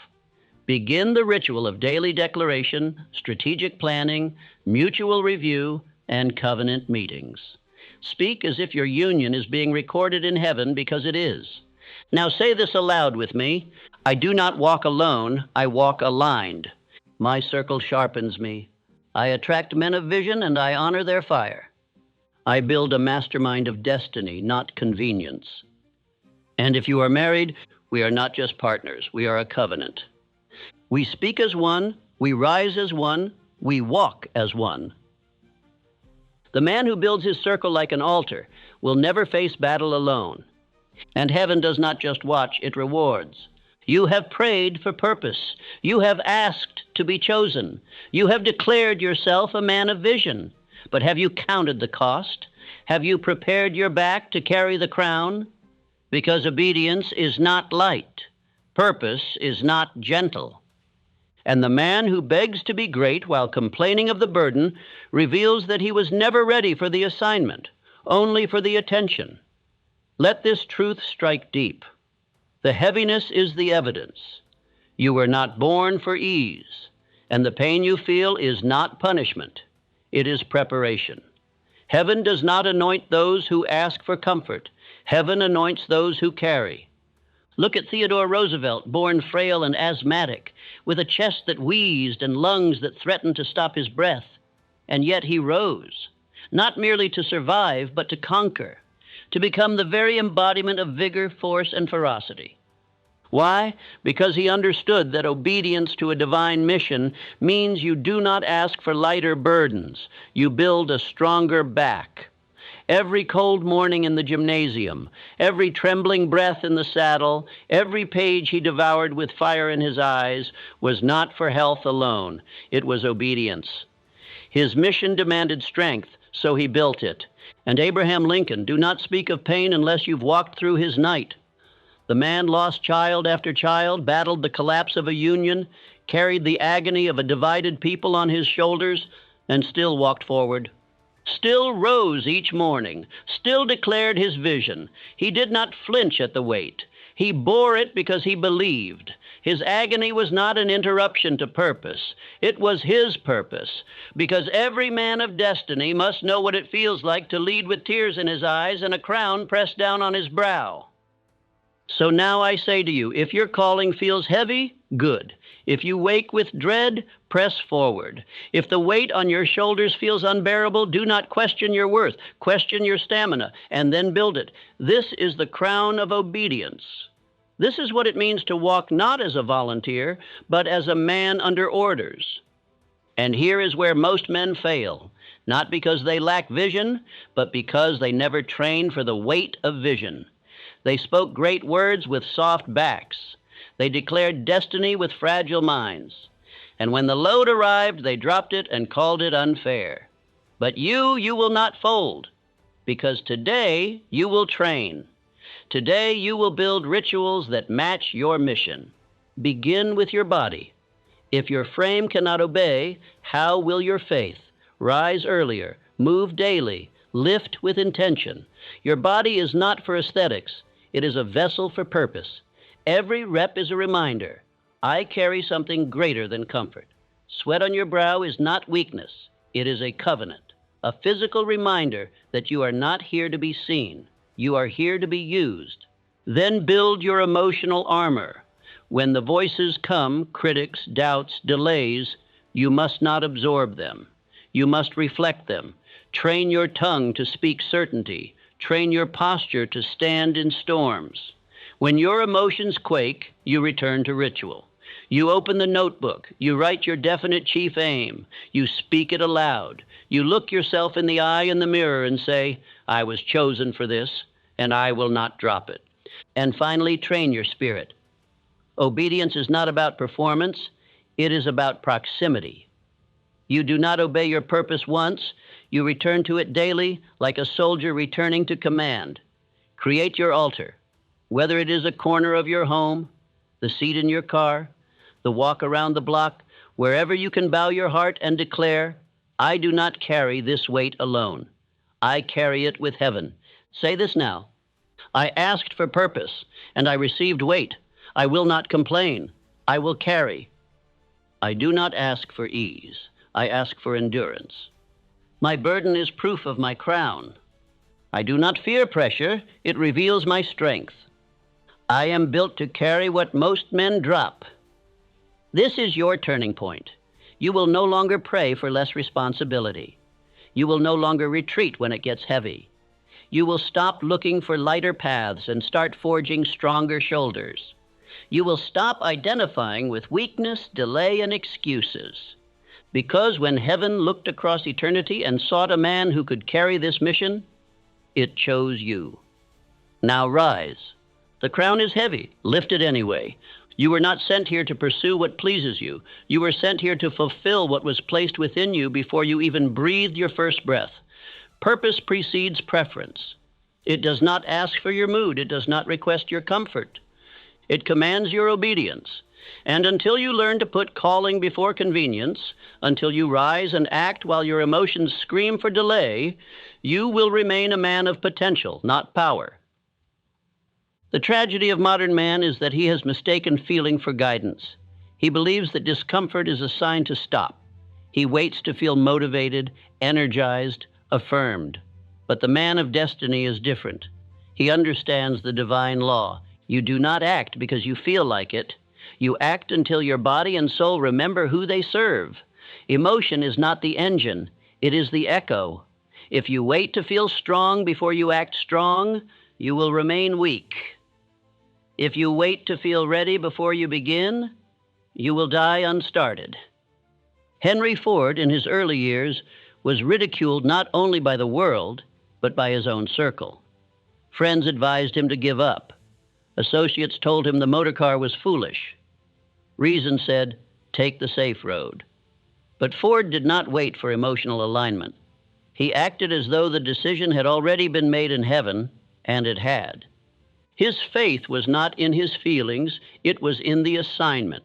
Begin the ritual of daily declaration, strategic planning, mutual review, and covenant meetings. Speak as if your union is being recorded in heaven, because it is. Now say this aloud with me. I do not walk alone, I walk aligned. My circle sharpens me. I attract men of vision and I honor their fire. I build a mastermind of destiny, not convenience. And if you are married, we are not just partners, we are a covenant. We speak as one, we rise as one, we walk as one. The man who builds his circle like an altar will never face battle alone. And heaven does not just watch, it rewards. You have prayed for purpose. You have asked to be chosen. You have declared yourself a man of vision. But have you counted the cost? Have you prepared your back to carry the crown? Because obedience is not light. Purpose is not gentle. And the man who begs to be great while complaining of the burden reveals that he was never ready for the assignment, only for the attention. Let this truth strike deep. The heaviness is the evidence. You were not born for ease, and the pain you feel is not punishment. It is preparation. Heaven does not anoint those who ask for comfort. Heaven anoints those who carry. Look at Theodore Roosevelt, born frail and asthmatic, with a chest that wheezed and lungs that threatened to stop his breath. And yet he rose, not merely to survive, but to conquer, to become the very embodiment of vigor, force, and ferocity. Why? Because he understood that obedience to a divine mission means you do not ask for lighter burdens. You build a stronger back. Every cold morning in the gymnasium, every trembling breath in the saddle, every page he devoured with fire in his eyes was not for health alone. It was obedience. His mission demanded strength, so he built it. And Abraham Lincoln, do not speak of pain unless you've walked through his night. The man lost child after child, battled the collapse of a union, carried the agony of a divided people on his shoulders, and still walked forward. still rose each morning, still declared his vision. He did not flinch at the weight. He bore it because he believed. His agony was not an interruption to purpose. It was his purpose, because every man of destiny must know what it feels like to lead with tears in his eyes and a crown pressed down on his brow. So now I say to you, if your calling feels heavy, good. If you wake with dread, press forward. If the weight on your shoulders feels unbearable, do not question your worth. Question your stamina, and then build it. This is the crown of obedience. This is what it means to walk not as a volunteer, but as a man under orders. And here is where most men fail, not because they lack vision, but because they never trained for the weight of vision. They spoke great words with soft backs. They declared destiny with fragile minds. And when the load arrived, they dropped it and called it unfair. But you will not fold, because today you will train. Today you will build rituals that match your mission. Begin with your body. If your frame cannot obey, how will your faith? Rise earlier, move daily, lift with intention. Your body is not for aesthetics. It is a vessel for purpose. Every rep is a reminder. I carry something greater than comfort. Sweat on your brow is not weakness. It is a covenant, a physical reminder that you are not here to be seen. You are here to be used. Then build your emotional armor. When the voices come, critics, doubts, delays, you must not absorb them. You must reflect them. Train your tongue to speak certainty. Train your posture to stand in storms. When your emotions quake, you return to ritual. You open the notebook. You write your definite chief aim. You speak it aloud. You look yourself in the eye in the mirror and say, I was chosen for this, and I will not drop it. And finally, train your spirit. Obedience is not about performance. It is about proximity. You do not obey your purpose once. You return to it daily like a soldier returning to command. Create your altar, whether it is a corner of your home, the seat in your car, the walk around the block, wherever you can bow your heart and declare, I do not carry this weight alone. I carry it with heaven. Say this now. I asked for purpose, and I received weight. I will not complain. I will carry. I do not ask for ease. I ask for endurance. My burden is proof of my crown. I do not fear pressure. It reveals my strength. I am built to carry what most men drop. This is your turning point. You will no longer pray for less responsibility. You will no longer retreat when it gets heavy. You will stop looking for lighter paths and start forging stronger shoulders. You will stop identifying with weakness, delay, and excuses. Because when heaven looked across eternity and sought a man who could carry this mission, it chose you. Now rise. The crown is heavy. Lift it anyway. You were not sent here to pursue what pleases you. You were sent here to fulfill what was placed within you before you even breathed your first breath. Purpose precedes preference. It does not ask for your mood. It does not request your comfort. It commands your obedience. And until you learn to put calling before convenience, until you rise and act while your emotions scream for delay, you will remain a man of potential, not power. The tragedy of modern man is that he has mistaken feeling for guidance. He believes that discomfort is a sign to stop. He waits to feel motivated, energized, affirmed. But the man of destiny is different. He understands the divine law. You do not act because you feel like it. You act until your body and soul remember who they serve. Emotion is not the engine. It is the echo. If you wait to feel strong before you act strong, you will remain weak. If you wait to feel ready before you begin, you will die unstarted. Henry Ford, in his early years, was ridiculed not only by the world, but by his own circle. Friends advised him to give up. Associates told him the motor car was foolish. Reason said, take the safe road. But Ford did not wait for emotional alignment. He acted as though the decision had already been made in heaven, and it had. His faith was not in his feelings, it was in the assignment.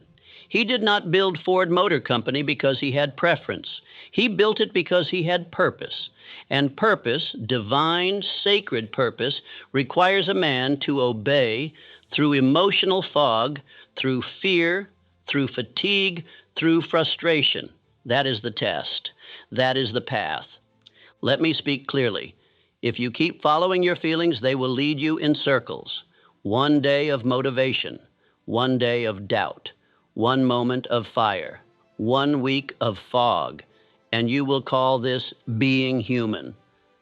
He did not build Ford Motor Company because he had preference. He built it because he had purpose. And purpose, divine, sacred purpose, requires a man to obey through emotional fog, through fear, through fatigue, through frustration. That is the test. That is the path. Let me speak clearly. If you keep following your feelings, they will lead you in circles. One day of motivation, one day of doubt, one moment of fire, 1 week of fog, and you will call this being human.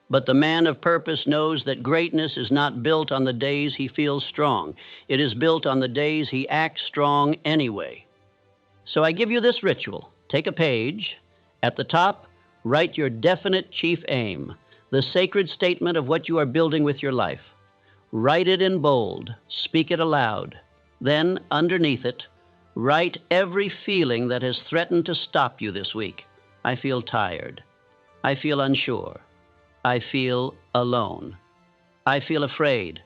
But the man of purpose knows that greatness is not built on the days he feels strong. It is built on the days he acts strong anyway. So I give you this ritual. Take a page. At the top, write your definite chief aim, the sacred statement of what you are building with your life. Write it in bold. Speak it aloud. Then, underneath it, write every feeling that has threatened to stop you this week. I feel tired. I feel unsure. I feel alone. I feel afraid.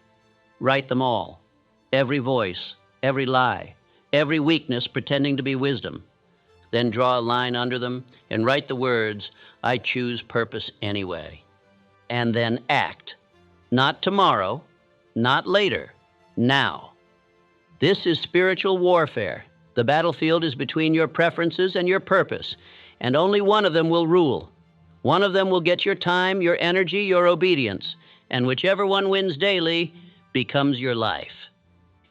Write them all. Every voice, every lie, every weakness pretending to be wisdom. Then draw a line under them and write the words, I choose purpose anyway. And then act. Not tomorrow, not later, now. This is spiritual warfare. The battlefield is between your preferences and your purpose, and only one of them will rule. One of them will get your time, your energy, your obedience, and whichever one wins daily becomes your life.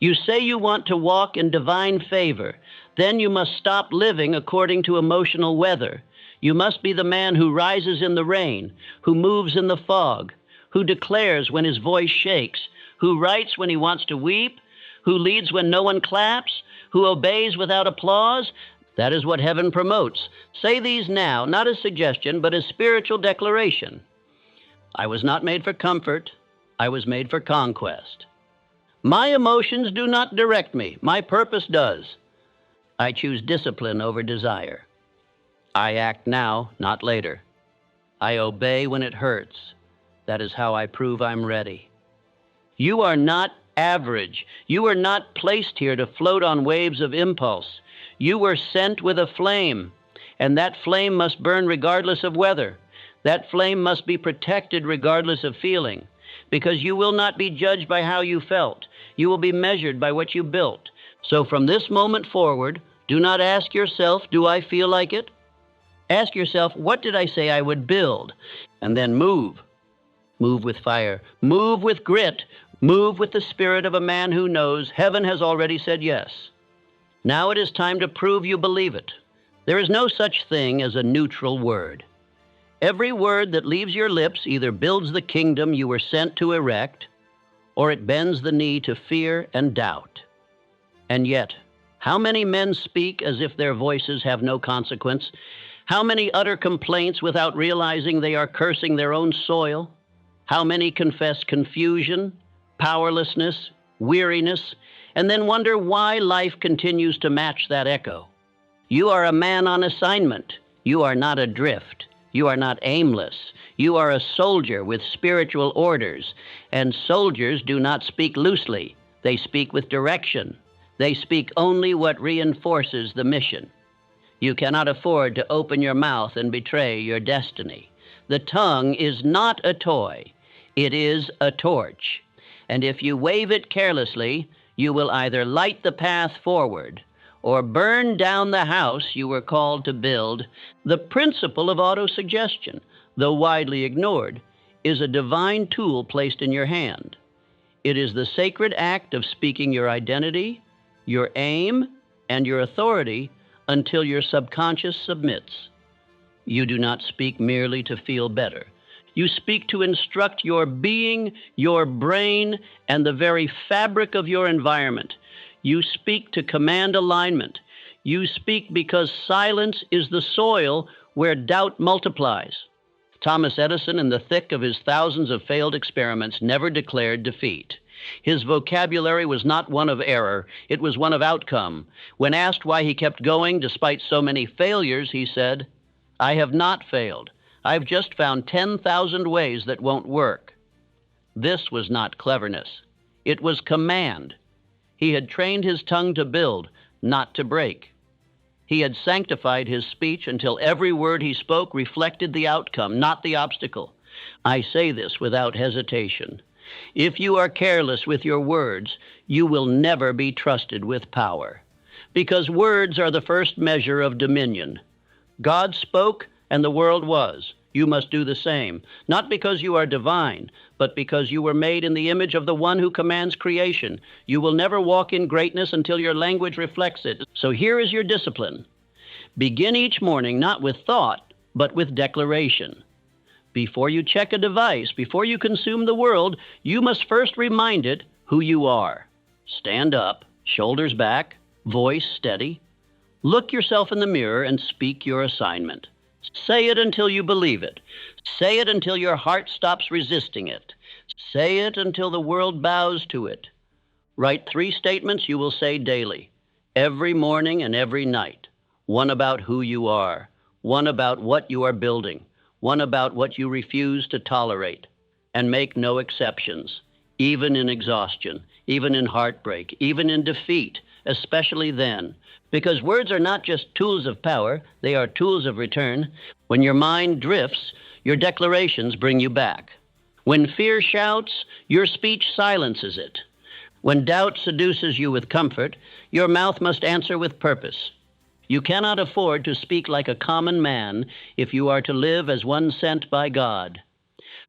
You say you want to walk in divine favor. Then you must stop living according to emotional weather. You must be the man who rises in the rain, who moves in the fog, who declares when his voice shakes, who writes when he wants to weep, who leads when no one claps, who obeys without applause. That is what heaven promotes. Say these now, not as suggestion, but as spiritual declaration. I was not made for comfort. I was made for conquest. My emotions do not direct me. My purpose does. I choose discipline over desire. I act now, not later. I obey when it hurts. That is how I prove I'm ready. You are not average. You are not placed here to float on waves of impulse. You were sent with a flame, and that flame must burn regardless of weather. That flame must be protected regardless of feeling, because you will not be judged by how you felt. You will be measured by what you built. So from this moment forward, do not ask yourself, do I feel like it? Ask yourself, what did I say I would build? And then move. Move with fire. Move with grit. Move with the spirit of a man who knows heaven has already said yes. Now it is time to prove you believe it. There is no such thing as a neutral word. Every word that leaves your lips either builds the kingdom you were sent to erect, or it bends the knee to fear and doubt. And yet, how many men speak as if their voices have no consequence? How many utter complaints without realizing they are cursing their own soil? How many confess confusion, powerlessness, weariness, and then wonder why life continues to match that echo? You are a man on assignment. You are not adrift. You are not aimless. You are a soldier with spiritual orders, and soldiers do not speak loosely. They speak with direction. They speak only what reinforces the mission. You cannot afford to open your mouth and betray your destiny. The tongue is not a toy. It is a torch. And if you wave it carelessly, you will either light the path forward or burn down the house you were called to build. The principle of autosuggestion, though widely ignored, is a divine tool placed in your hand. It is the sacred act of speaking your identity, your aim, and your authority until your subconscious submits. You do not speak merely to feel better. You speak to instruct your being, your brain, and the very fabric of your environment. You speak to command alignment. You speak because silence is the soil where doubt multiplies. Thomas Edison, in the thick of his thousands of failed experiments, never declared defeat. His vocabulary was not one of error, it was one of outcome. When asked why he kept going despite so many failures, he said, "I have not failed. I've just found 10,000 ways that won't work." This was not cleverness. It was command. He had trained his tongue to build, not to break. He had sanctified his speech until every word he spoke reflected the outcome, not the obstacle. I say this without hesitation. If you are careless with your words, you will never be trusted with power, because words are the first measure of dominion. God spoke, and the world was. You must do the same, not because you are divine, but because you were made in the image of the one who commands creation. You will never walk in greatness until your language reflects it. So here is your discipline. Begin each morning not with thought, but with declaration. Before you check a device, before you consume the world, you must first remind it who you are. Stand up, shoulders back, voice steady. Look yourself in the mirror and speak your assignment. Say it until you believe it. Say it until your heart stops resisting it. Say it until the world bows to it. Write 3 statements you will say daily, every morning and every night. One about who you are, one about what you are building, one about what you refuse to tolerate, and make no exceptions, even in exhaustion, even in heartbreak, even in defeat, especially then. Because words are not just tools of power, they are tools of return. When your mind drifts, your declarations bring you back. When fear shouts, your speech silences it. When doubt seduces you with comfort, your mouth must answer with purpose. You cannot afford to speak like a common man if you are to live as one sent by God.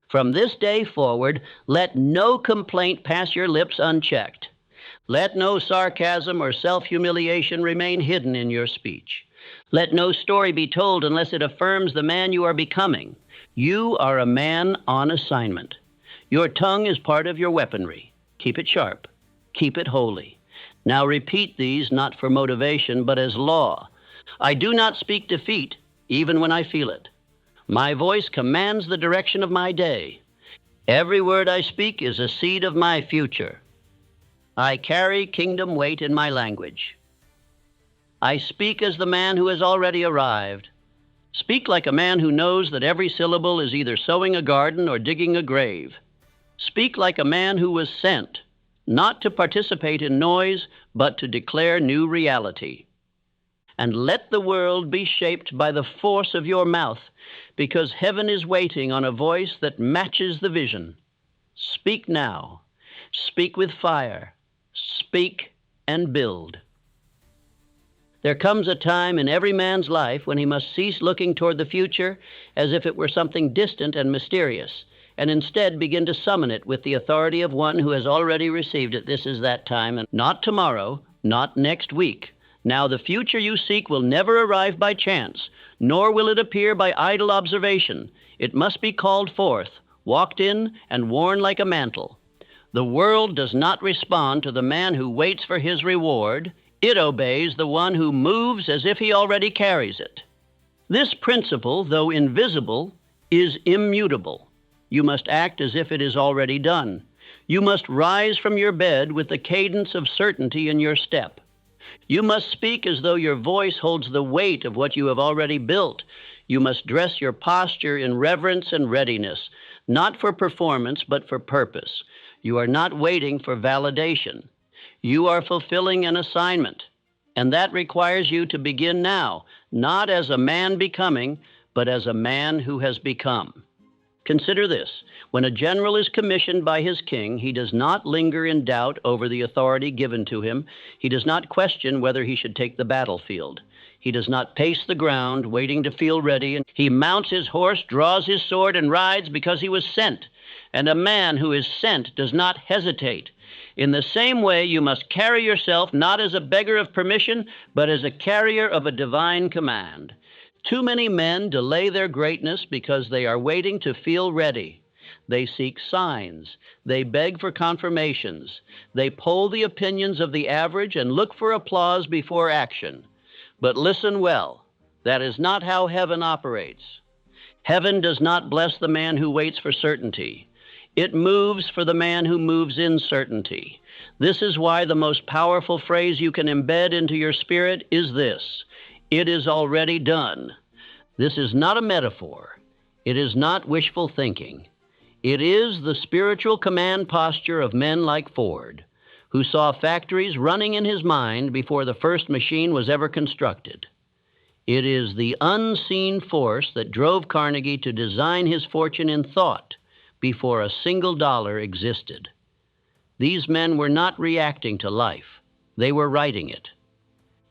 From this day forward, let no complaint pass your lips unchecked. Let no sarcasm or self-humiliation remain hidden in your speech. Let no story be told unless it affirms the man you are becoming. You are a man on assignment. Your tongue is part of your weaponry. Keep it sharp. Keep it holy. Now repeat these not for motivation, but as law. I do not speak defeat, even when I feel it. My voice commands the direction of my day. Every word I speak is a seed of my future. I carry kingdom weight in my language. I speak as the man who has already arrived. Speak like a man who knows that every syllable is either sowing a garden or digging a grave. Speak like a man who was sent, not to participate in noise, but to declare new reality. And let the world be shaped by the force of your mouth, because heaven is waiting on a voice that matches the vision. Speak now. Speak with fire. Speak and build. There comes a time in every man's life when he must cease looking toward the future as if it were something distant and mysterious, and instead begin to summon it with the authority of one who has already received it. This is that time, and not tomorrow, not next week. Now the future you seek will never arrive by chance, nor will it appear by idle observation. It must be called forth, walked in, and worn like a mantle. The world does not respond to the man who waits for his reward. It obeys the one who moves as if he already carries it. This principle, though invisible, is immutable. You must act as if it is already done. You must rise from your bed with the cadence of certainty in your step. You must speak as though your voice holds the weight of what you have already built. You must dress your posture in reverence and readiness, not for performance, but for purpose. You are not waiting for validation. You are fulfilling an assignment, and that requires you to begin now, not as a man becoming, but as a man who has become. Consider this. When a general is commissioned by his king, he does not linger in doubt over the authority given to him. He does not question whether he should take the battlefield. He does not pace the ground, waiting to feel ready. He mounts his horse, draws his sword, and rides because he was sent. And a man who is sent does not hesitate. In the same way, you must carry yourself not as a beggar of permission, but as a carrier of a divine command. Too many men delay their greatness because they are waiting to feel ready. They seek signs. They beg for confirmations. They poll the opinions of the average and look for applause before action. But listen well, that is not how heaven operates. Heaven does not bless the man who waits for certainty. It moves for the man who moves in certainty. This is why the most powerful phrase you can embed into your spirit is this: it is already done. This is not a metaphor. It is not wishful thinking. It is the spiritual command posture of men like Ford, who saw factories running in his mind before the first machine was ever constructed. It is the unseen force that drove Carnegie to design his fortune in thought before a single dollar existed. These men were not reacting to life. They were writing it.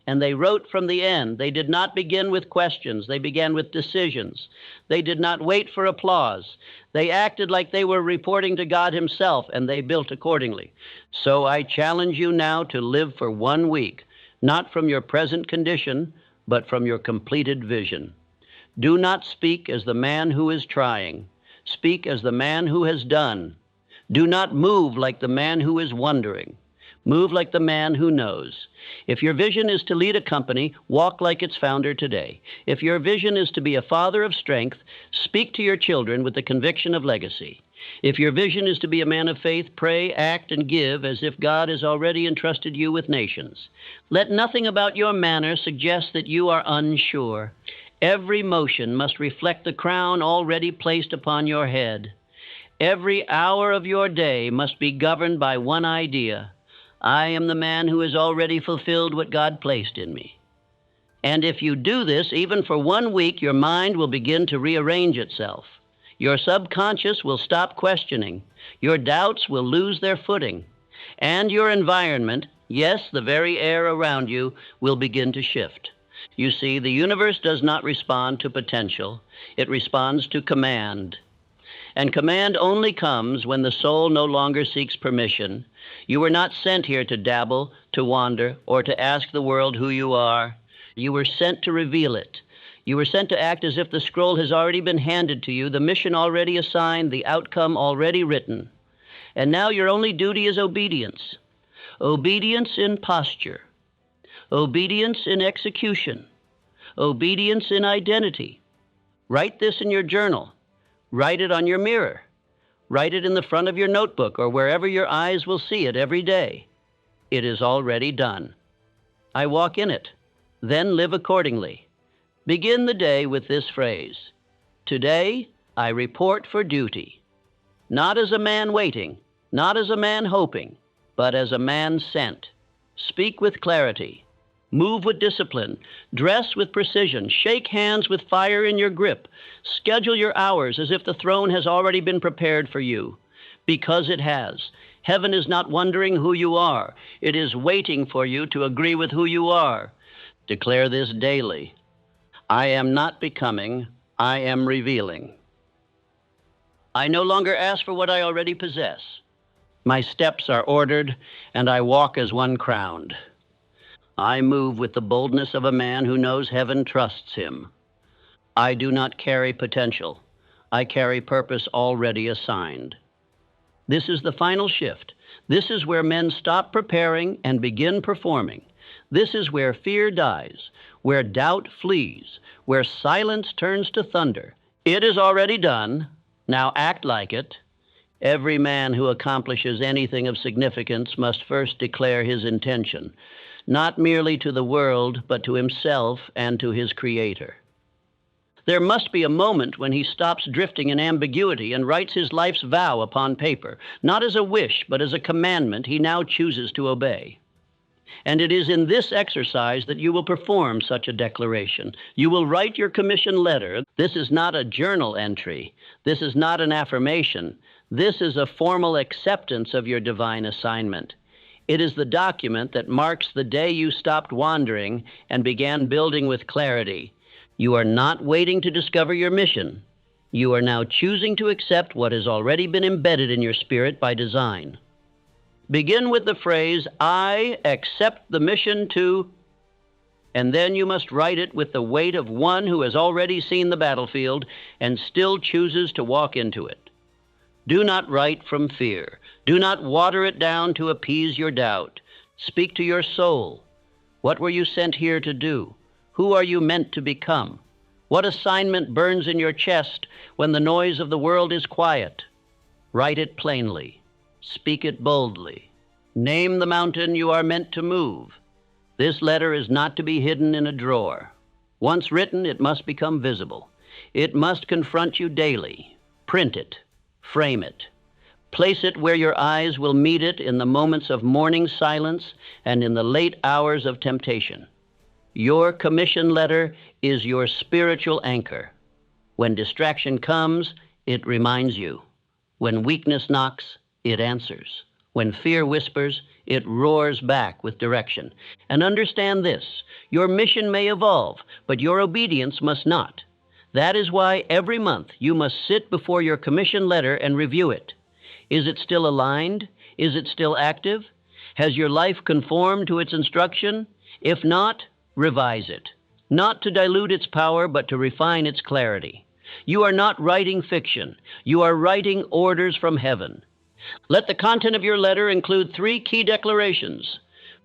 And they wrote from the end. They did not begin with questions. They began with decisions. They did not wait for applause. They acted like they were reporting to God himself, and they built accordingly. So I challenge you now to live for 1 week, not from your present condition, but from your completed vision. Do not speak as the man who is trying. Speak as the man who has done. Do not move like the man who is wondering. Move like the man who knows. If your vision is to lead a company, walk like its founder today. If your vision is to be a father of strength, speak to your children with the conviction of legacy. If your vision is to be a man of faith, pray, act, and give as if God has already entrusted you with nations. Let nothing about your manner suggest that you are unsure. Every motion must reflect the crown already placed upon your head. Every hour of your day must be governed by one idea. I am the man who has already fulfilled what God placed in me. And if you do this, even for 1 week, your mind will begin to rearrange itself. Your subconscious will stop questioning. Your doubts will lose their footing. And your environment, yes, the very air around you, will begin to shift. You see, the universe does not respond to potential. It responds to command. And command only comes when the soul no longer seeks permission. You were not sent here to dabble, to wander, or to ask the world who you are. You were sent to reveal it. You were sent to act as if the scroll has already been handed to you, the mission already assigned, the outcome already written. And now your only duty is obedience. Obedience in posture. Obedience in execution. Obedience in identity. Write this in your journal. Write it on your mirror. Write it in the front of your notebook or wherever your eyes will see it every day. It is already done. I walk in it. Then live accordingly. Begin the day with this phrase. Today, I report for duty. Not as a man waiting, not as a man hoping, but as a man sent. Speak with clarity. Move with discipline. Dress with precision. Shake hands with fire in your grip. Schedule your hours as if the throne has already been prepared for you. Because it has. Heaven is not wondering who you are. It is waiting for you to agree with who you are. Declare this daily. I am not becoming, I am revealing. I no longer ask for what I already possess. My steps are ordered, and I walk as one crowned. I move with the boldness of a man who knows heaven trusts him. I do not carry potential. I carry purpose already assigned. This is the final shift. This is where men stop preparing and begin performing. This is where fear dies, where doubt flees, where silence turns to thunder. It is already done. Now act like it. Every man who accomplishes anything of significance must first declare his intention, not merely to the world, but to himself and to his Creator. There must be a moment when he stops drifting in ambiguity and writes his life's vow upon paper, not as a wish, but as a commandment he now chooses to obey. And it is in this exercise that you will perform such a declaration. You will write your commission letter. This is not a journal entry. This is not an affirmation. This is a formal acceptance of your divine assignment. It is the document that marks the day you stopped wandering and began building with clarity. You are not waiting to discover your mission. You are now choosing to accept what has already been embedded in your spirit by design. Begin with the phrase, I accept the mission to, and then you must write it with the weight of one who has already seen the battlefield and still chooses to walk into it. Do not write from fear. Do not water it down to appease your doubt. Speak to your soul. What were you sent here to do? Who are you meant to become? What assignment burns in your chest when the noise of the world is quiet? Write it plainly. Speak it boldly. Name the mountain you are meant to move. This letter is not to be hidden in a drawer. Once written, it must become visible. It must confront you daily. Print it. Frame it. Place it where your eyes will meet it in the moments of morning silence and in the late hours of temptation. Your commission letter is your spiritual anchor. When distraction comes, it reminds you. When weakness knocks, it answers. When fear whispers, it roars back with direction. And understand this, your mission may evolve, but your obedience must not. That is why every month you must sit before your commission letter and review it. Is it still aligned? Is it still active? Has your life conformed to its instruction? If not, revise it. Not to dilute its power, but to refine its clarity. You are not writing fiction. You are writing orders from heaven. Let the content of your letter include 3 key declarations.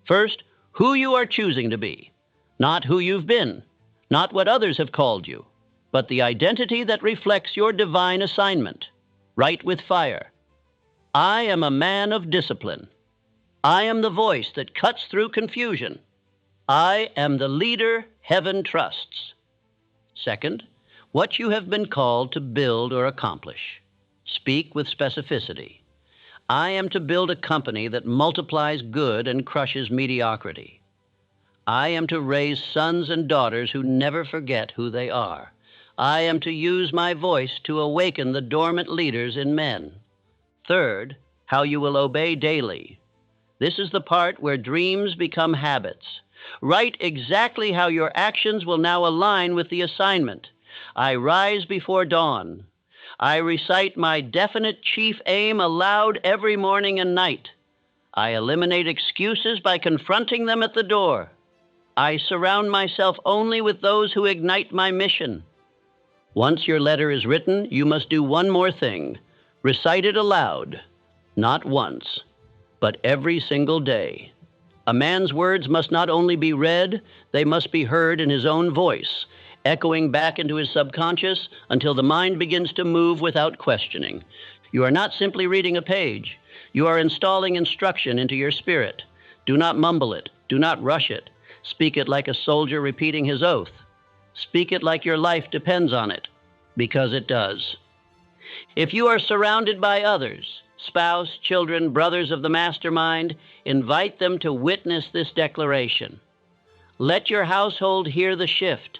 First, who you are choosing to be. Not who you've been. Not what others have called you. But the identity that reflects your divine assignment. Write with fire. I am a man of discipline. I am the voice that cuts through confusion. I am the leader heaven trusts. Second, what you have been called to build or accomplish. Speak with specificity. I am to build a company that multiplies good and crushes mediocrity. I am to raise sons and daughters who never forget who they are. I am to use my voice to awaken the dormant leaders in men. Third, how you will obey daily. This is the part where dreams become habits. Write exactly how your actions will now align with the assignment. I rise before dawn. I recite my definite chief aim aloud every morning and night. I eliminate excuses by confronting them at the door. I surround myself only with those who ignite my mission. Once your letter is written, you must do one more thing. Recite it aloud, not once, but every single day. A man's words must not only be read, they must be heard in his own voice, echoing back into his subconscious until the mind begins to move without questioning. You are not simply reading a page. You are installing instruction into your spirit. Do not mumble it. Do not rush it. Speak it like a soldier repeating his oath. Speak it like your life depends on it, because it does. If you are surrounded by others, spouse, children, brothers of the mastermind, invite them to witness this declaration. Let your household hear the shift.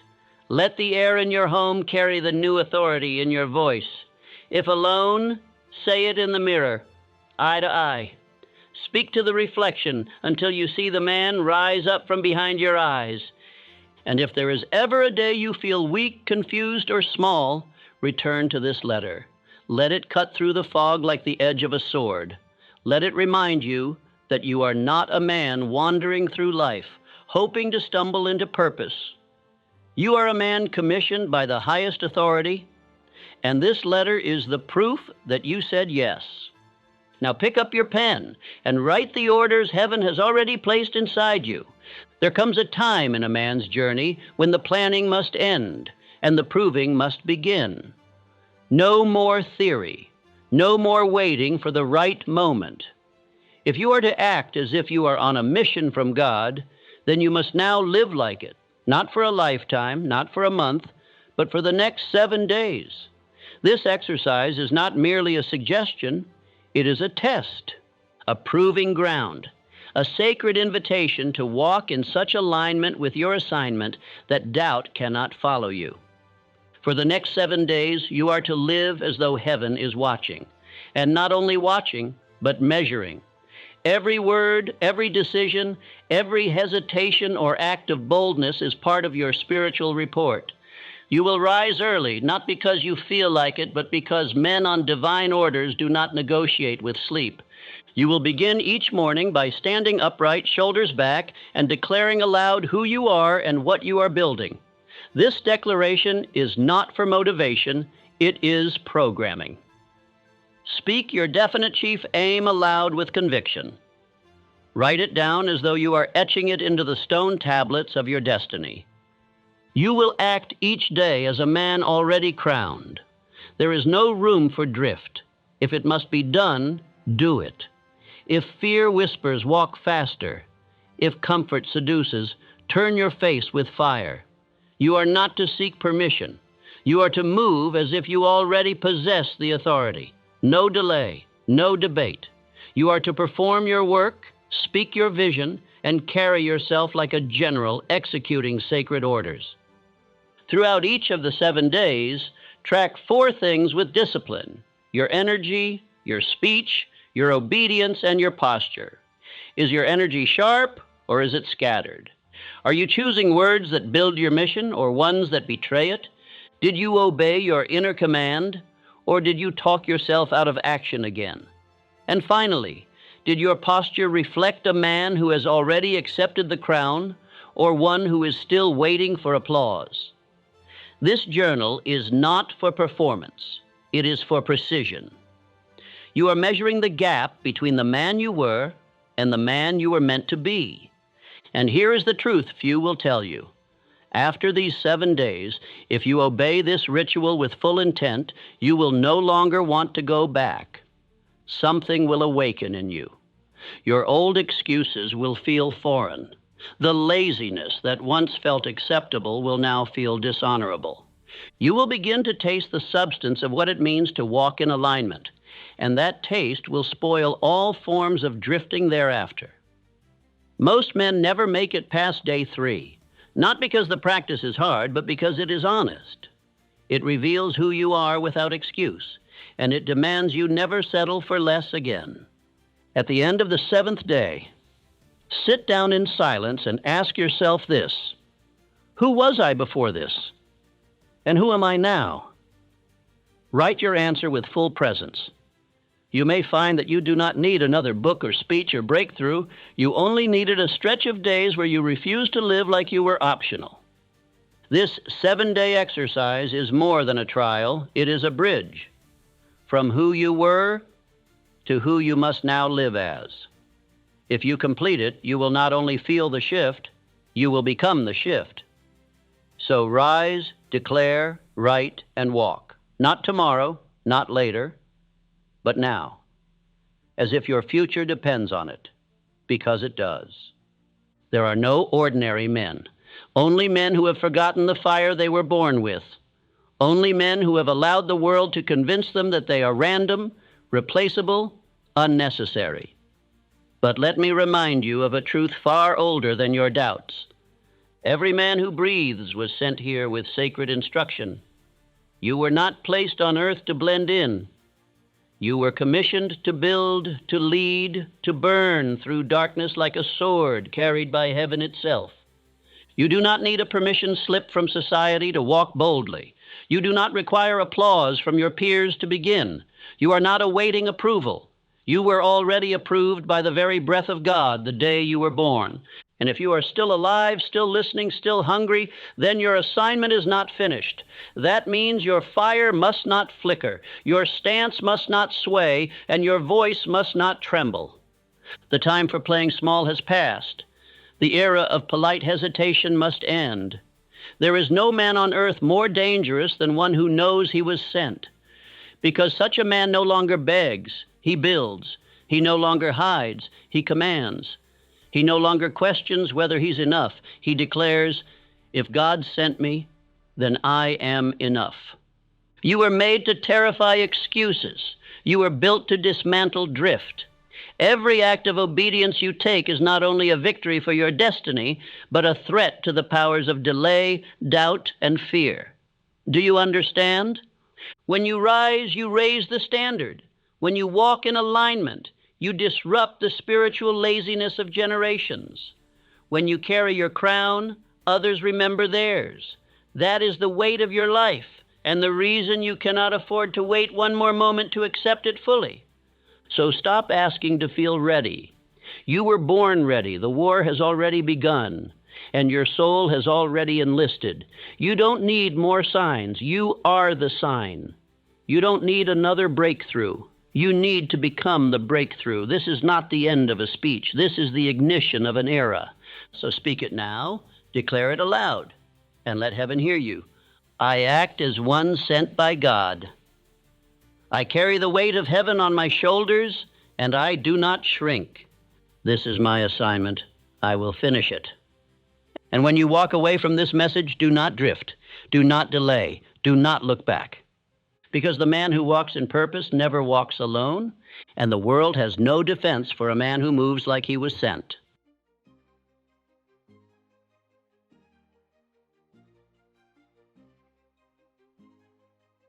Let the air in your home carry the new authority in your voice. If alone, say it in the mirror, eye to eye. Speak to the reflection until you see the man rise up from behind your eyes. And if there is ever a day you feel weak, confused, or small, return to this letter. Let it cut through the fog like the edge of a sword. Let it remind you that you are not a man wandering through life, hoping to stumble into purpose. You are a man commissioned by the highest authority, and this letter is the proof that you said yes. Now pick up your pen and write the orders heaven has already placed inside you. There comes a time in a man's journey when the planning must end and the proving must begin. No more theory, no more waiting for the right moment. If you are to act as if you are on a mission from God, then you must now live like it, not for a lifetime, not for a month, but for the next 7 days. This exercise is not merely a suggestion, it is a test, a proving ground, a sacred invitation to walk in such alignment with your assignment that doubt cannot follow you. For the next 7 days, you are to live as though heaven is watching, and not only watching, but measuring. Every word, every decision, every hesitation or act of boldness is part of your spiritual report. You will rise early, not because you feel like it, but because men on divine orders do not negotiate with sleep. You will begin each morning by standing upright, shoulders back, and declaring aloud who you are and what you are building. This declaration is not for motivation, it is programming. Speak your definite chief aim aloud with conviction. Write it down as though you are etching it into the stone tablets of your destiny. You will act each day as a man already crowned. There is no room for drift. If it must be done, do it. If fear whispers, walk faster. If comfort seduces, turn your face with fire. You are not to seek permission. You are to move as if you already possess the authority. No delay, no debate. You are to perform your work, speak your vision, and carry yourself like a general executing sacred orders. Throughout each of the 7 days, track 4 things with discipline: your energy, your speech, your obedience, and your posture. Is your energy sharp, or is it scattered? Are you choosing words that build your mission or ones that betray it? Did you obey your inner command, or did you talk yourself out of action again? And finally, did your posture reflect a man who has already accepted the crown, or one who is still waiting for applause? This journal is not for performance. It is for precision. You are measuring the gap between the man you were and the man you were meant to be. And here is the truth few will tell you. After these 7 days, if you obey this ritual with full intent, you will no longer want to go back. Something will awaken in you. Your old excuses will feel foreign. The laziness that once felt acceptable will now feel dishonorable. You will begin to taste the substance of what it means to walk in alignment, and that taste will spoil all forms of drifting thereafter. Most men never make it past day 3, not because the practice is hard, but because it is honest. It reveals who you are without excuse, and it demands you never settle for less again. At the end of the 7th day, sit down in silence and ask yourself this: who was I before this? And who am I now? Write your answer with full presence. You may find that you do not need another book or speech or breakthrough. You only needed a stretch of days where you refused to live like you were optional. This 7-day exercise is more than a trial. It is a bridge from who you were to who you must now live as. If you complete it, you will not only feel the shift, you will become the shift. So rise, declare, write, and walk. Not tomorrow, not later, but now, as if your future depends on it, because it does. There are no ordinary men, only men who have forgotten the fire they were born with, only men who have allowed the world to convince them that they are random, replaceable, unnecessary. But let me remind you of a truth far older than your doubts. Every man who breathes was sent here with sacred instruction. You were not placed on earth to blend in. You were commissioned to build, to lead, to burn through darkness like a sword carried by heaven itself. You do not need a permission slip from society to walk boldly. You do not require applause from your peers to begin. You are not awaiting approval. You were already approved by the very breath of God the day you were born. And if you are still alive, still listening, still hungry, then your assignment is not finished. That means your fire must not flicker, your stance must not sway, and your voice must not tremble. The time for playing small has passed. The era of polite hesitation must end. There is no man on earth more dangerous than one who knows he was sent, because such a man no longer begs, he builds. He no longer hides, he commands. He no longer questions whether he's enough. He declares, if God sent me, then I am enough. You were made to terrify excuses. You were built to dismantle drift. Every act of obedience you take is not only a victory for your destiny, but a threat to the powers of delay, doubt, and fear. Do you understand? When you rise, you raise the standard. When you walk in alignment, you disrupt the spiritual laziness of generations. When you carry your crown, others remember theirs. That is the weight of your life, and the reason you cannot afford to wait one more moment to accept it fully. So stop asking to feel ready. You were born ready. The war has already begun, and your soul has already enlisted. You don't need more signs. You are the sign. You don't need another breakthrough. You need to become the breakthrough. This is not the end of a speech. This is the ignition of an era. So speak it now, declare it aloud, and let heaven hear you. I act as one sent by God. I carry the weight of heaven on my shoulders, and I do not shrink. This is my assignment. I will finish it. And when you walk away from this message, do not drift. Do not delay. Do not look back. Because the man who walks in purpose never walks alone, and the world has no defense for a man who moves like he was sent.